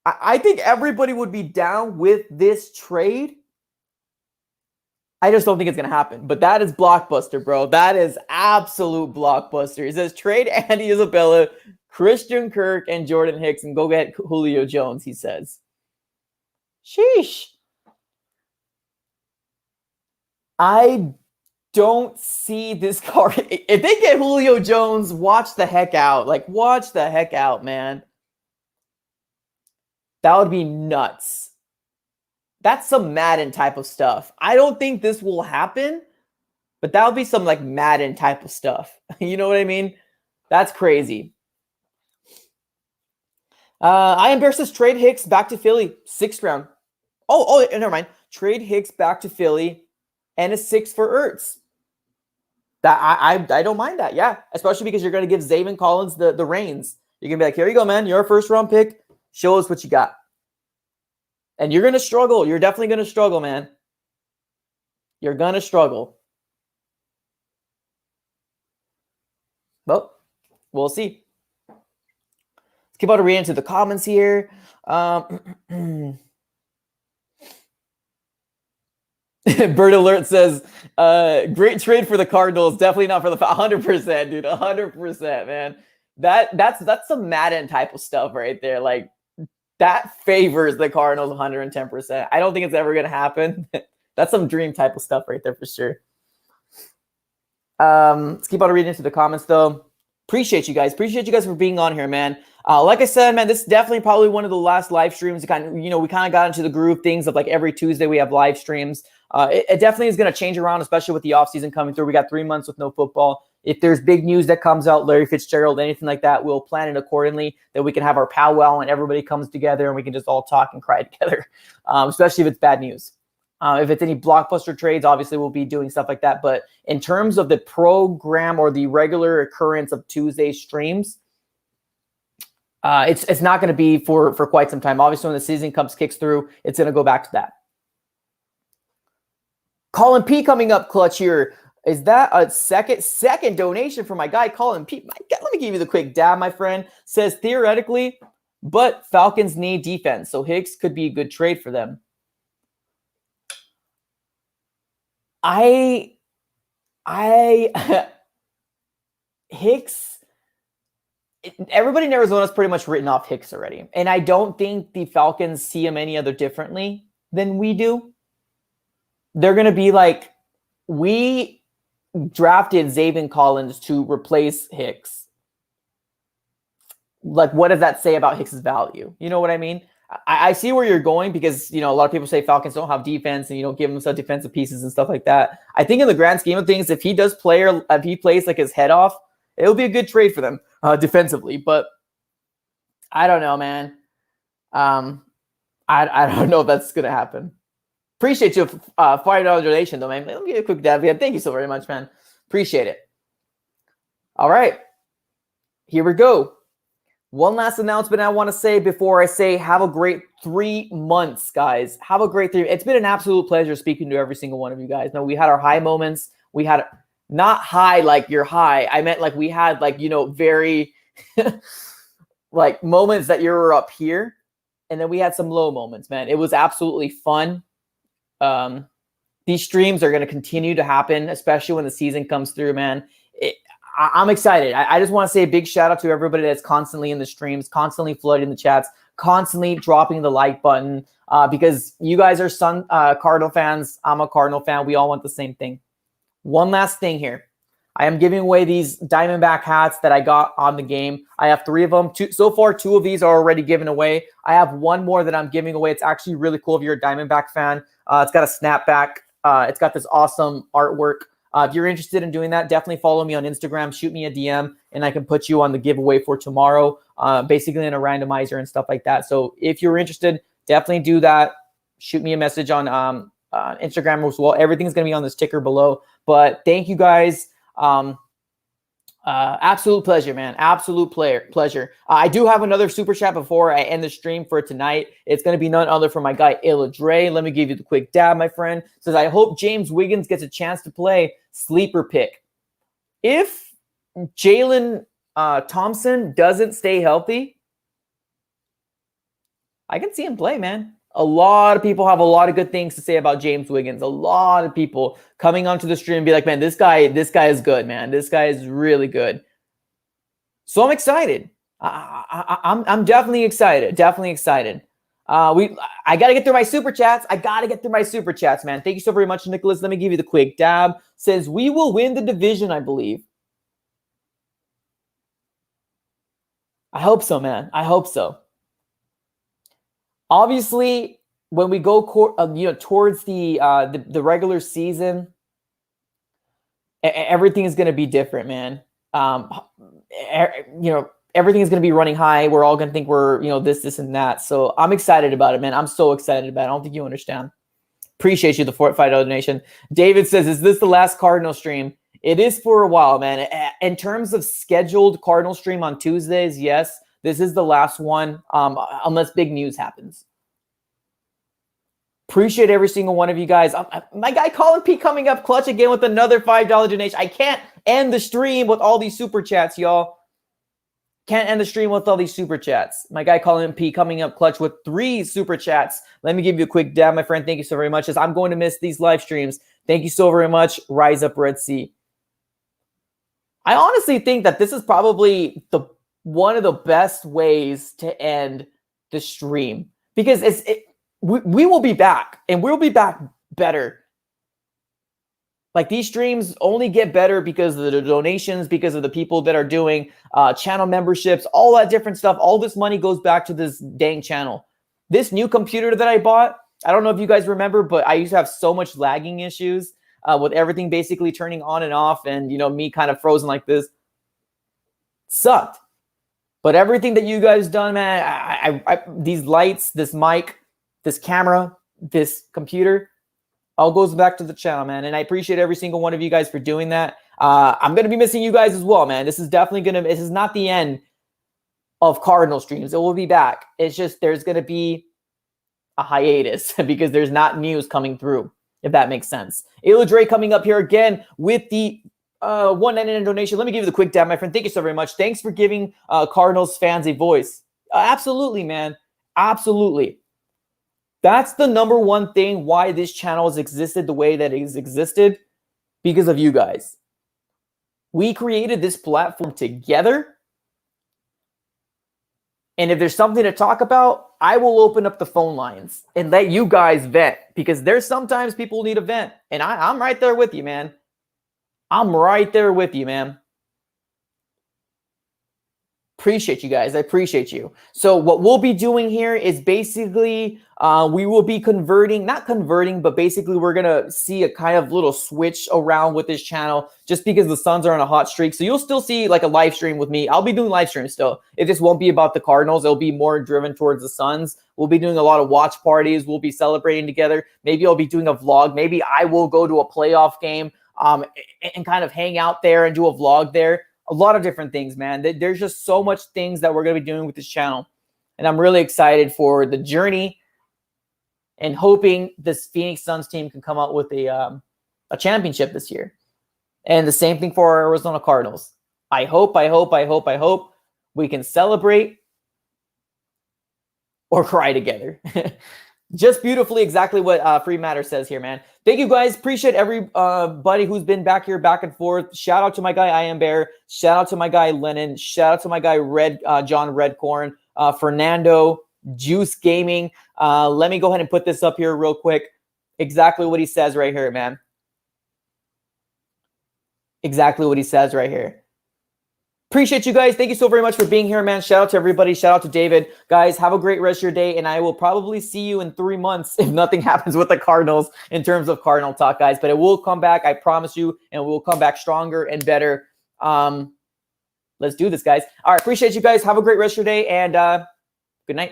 I think everybody would be down with this trade. I just don't think it's going to happen. But that is blockbuster, bro. That is absolute blockbuster. He says, trade Andy Isabella, Christian Kirk, and Jordan Hicks, and go get Julio Jones, he says. Sheesh. I don't see this card. If they get Julio Jones, watch the heck out. Like, watch the heck out, man. That would be nuts. That's some Madden type of stuff. I don't think this will happen, but that would be some like Madden type of stuff. You know what I mean? That's crazy. I am versus trade Hicks back to Philly, 6th round. Oh, never mind. Trade Hicks back to Philly and a 6 for Ertz. That I don't mind that. Yeah, especially because you're going to give Zaven Collins the reins. You're going to be like, here you go, man. You're a 1st round pick. Show us what you got. And you're going to struggle. You're definitely going to struggle, man. You're going to struggle. Well, we'll see. Let's keep on reading into the comments here. Bird Alert says, great trade for the Cardinals. Definitely not for the 100%, dude. 100%, man. That's some Madden type of stuff right there. Like, that favors the Cardinals 110%. I don't think it's ever going to happen. That's some dream type of stuff right there for sure. Let's keep on reading into the comments, though. Appreciate you guys. Appreciate you guys for being on here, man. Like I said, man, this is definitely probably one of the last live streams. We kind of got into the groove things of like every Tuesday we have live streams. It definitely is going to change around, especially with the offseason coming through. We got 3 months with no football. If there's big news that comes out, Larry Fitzgerald, anything like that, we'll plan it accordingly, that we can have our powwow and everybody comes together and we can just all talk and cry together, especially if it's bad news. If it's any blockbuster trades, obviously we'll be doing stuff like that. But in terms of the program or the regular occurrence of Tuesday streams, it's not going to be for quite some time. Obviously, when the season kicks through, it's going to go back to that. Colin P coming up clutch here. Is that a second donation for my guy Colin P? Let me give you the quick dab, my friend. Says theoretically, but Falcons need defense, so Hicks could be a good trade for them. Hicks. Everybody in Arizona has pretty much written off Hicks already, and I don't think the Falcons see him any other differently than we do. They're going to be like, we drafted Zaven Collins to replace Hicks. Like, what does that say about Hicks's value? You know what I mean? I see where you're going because, a lot of people say Falcons don't have defense and you don't give them some defensive pieces and stuff like that. I think in the grand scheme of things, if he does play or if he plays like his head off, it'll be a good trade for them defensively. But I don't know, man. I don't know if that's going to happen. Appreciate you, $5 donation, though, man. Let me give you a quick dab. Yeah, thank you so very much, man. Appreciate it. All right. Here we go. One last announcement I want to say before I say have a great 3 months, guys. Have a great 3. It's been an absolute pleasure speaking to every single one of you guys. Now, we had our high moments. We had not high like you're high. I meant like we had like, very like moments that you're up here. And then we had some low moments, man. It was absolutely fun. These streams are going to continue to happen, especially when the season comes through, man. I'm excited. I just want to say a big shout out to everybody that's constantly in the streams, constantly flooding the chats, constantly dropping the like button, because you guys are Cardinal fans. I'm a Cardinal fan. We all want the same thing. One last thing here. I am giving away these Diamondback hats that I got on the game. I have 3 of them. So far, 2 of these are already given away. I have 1 more that I'm giving away. It's actually really cool if you're a Diamondback fan. It's got a snapback. It's got this awesome artwork. If you're interested in doing that, definitely follow me on Instagram. Shoot me a DM, and I can put you on the giveaway for tomorrow, basically in a randomizer and stuff like that. So if you're interested, definitely do that. Shoot me a message on Instagram as well. Everything's going to be on this ticker below. But thank you guys. Absolute pleasure, man. Absolute pleasure. I do have another super chat before I end the stream for tonight. It's going to be none other from my guy, Illa Dre. Let me give you the quick dab, my friend. Says, I hope James Wiggins gets a chance to play. Sleeper pick. If Jalen Thompson doesn't stay healthy, I can see him play, man. A lot of people have a lot of good things to say about James Wiggins. A lot of people coming onto the stream and be like, man, this guy is good, man. This guy is really good. So I'm excited. I'm definitely excited. Definitely excited. I got to get through my super chats. Man. Thank you so very much, Nicholas. Let me give you the quick dab. Says, we will win the division, I believe. I hope so, man. I hope so. Obviously, when we go towards the regular season, everything is going to be different, man. Everything is going to be running high. We're all going to think we're, this and that. So I'm excited about it, man. I'm so excited about it. I don't think you understand. Appreciate you, the $5 donation. David says, is this the last Cardinal stream? It is for a while, man. In terms of scheduled Cardinal stream on Tuesdays, yes. This is the last one, unless big news happens. Appreciate every single one of you guys. My guy Colin P coming up clutch again with another $5 donation. I can't end the stream with all these super chats, y'all. Can't end the stream with all these super chats. My guy Colin P coming up clutch with 3 super chats. Let me give you a quick dab, my friend. Thank you so very much. As I'm going to miss these live streams. Thank you so very much. Rise up, Red Sea. I honestly think that this is probably one of the best ways to end the stream, because we will be back, and we'll be back better. Like, these streams only get better because of the donations, because of the people that are doing channel memberships, all that different stuff. All this money goes back to this dang channel. This new computer that I bought, I don't know if you guys remember, but I used to have so much lagging issues with everything basically turning on and off, and me kind of frozen like this. Sucked. But everything that you guys done, man, I these lights, this mic, this camera, this computer, all goes back to the channel, man. And I appreciate every single one of you guys for doing that. I'm going to be missing you guys as well, man. This is not the end of Cardinal streams. It will be back. It's just there's going to be a hiatus because there's not news coming through, if that makes sense. Illa Dre coming up here again with the $1.99 donation. Let me give you the quick dab, my friend. Thank you so very much. Thanks for giving Cardinals fans a voice. Absolutely, man. Absolutely. That's the number one thing why this channel has existed the way that it has existed, because of you guys. We created this platform together. And if there's something to talk about, I will open up the phone lines and let you guys vent, because there's sometimes people need a vent. And I'm right there with you, man. I'm right there with you, man. Appreciate you guys. I appreciate you. So what we'll be doing here is basically we will be not converting, but basically we're going to see a kind of little switch around with this channel just because the Suns are on a hot streak. So you'll still see like a live stream with me. I'll be doing live streams still. It just won't be about the Cardinals. It'll be more driven towards the Suns. We'll be doing a lot of watch parties. We'll be celebrating together. Maybe I'll be doing a vlog. Maybe I will go to a playoff game and kind of hang out there and do a vlog there. A lot of different things, man. There's just so much things that we're going to be doing with this channel. And I'm really excited for the journey and hoping this Phoenix Suns team can come out with a championship this year. And the same thing for our Arizona Cardinals. I hope we can celebrate or cry together. Just beautifully exactly what Free Matter says here, man. Thank you guys. Appreciate everybody who's been back here, back and forth. Shout out to my guy I Am Bear. Shout out to my guy Lennon. Shout out to my guy John Redcorn, Fernando, Juice Gaming. Let me go ahead and put this up here real quick. Exactly what he says right here, man. Exactly what he says right here. Appreciate you guys. Thank you so very much for being here, man. Shout out to everybody. Shout out to David. Guys, have a great rest of your day, and I will probably see you in 3 months if nothing happens with the Cardinals in terms of Cardinal talk, guys. But it will come back, I promise you, and we'll come back stronger and better. Let's do this, guys. All right, appreciate you guys. Have a great rest of your day, and good night.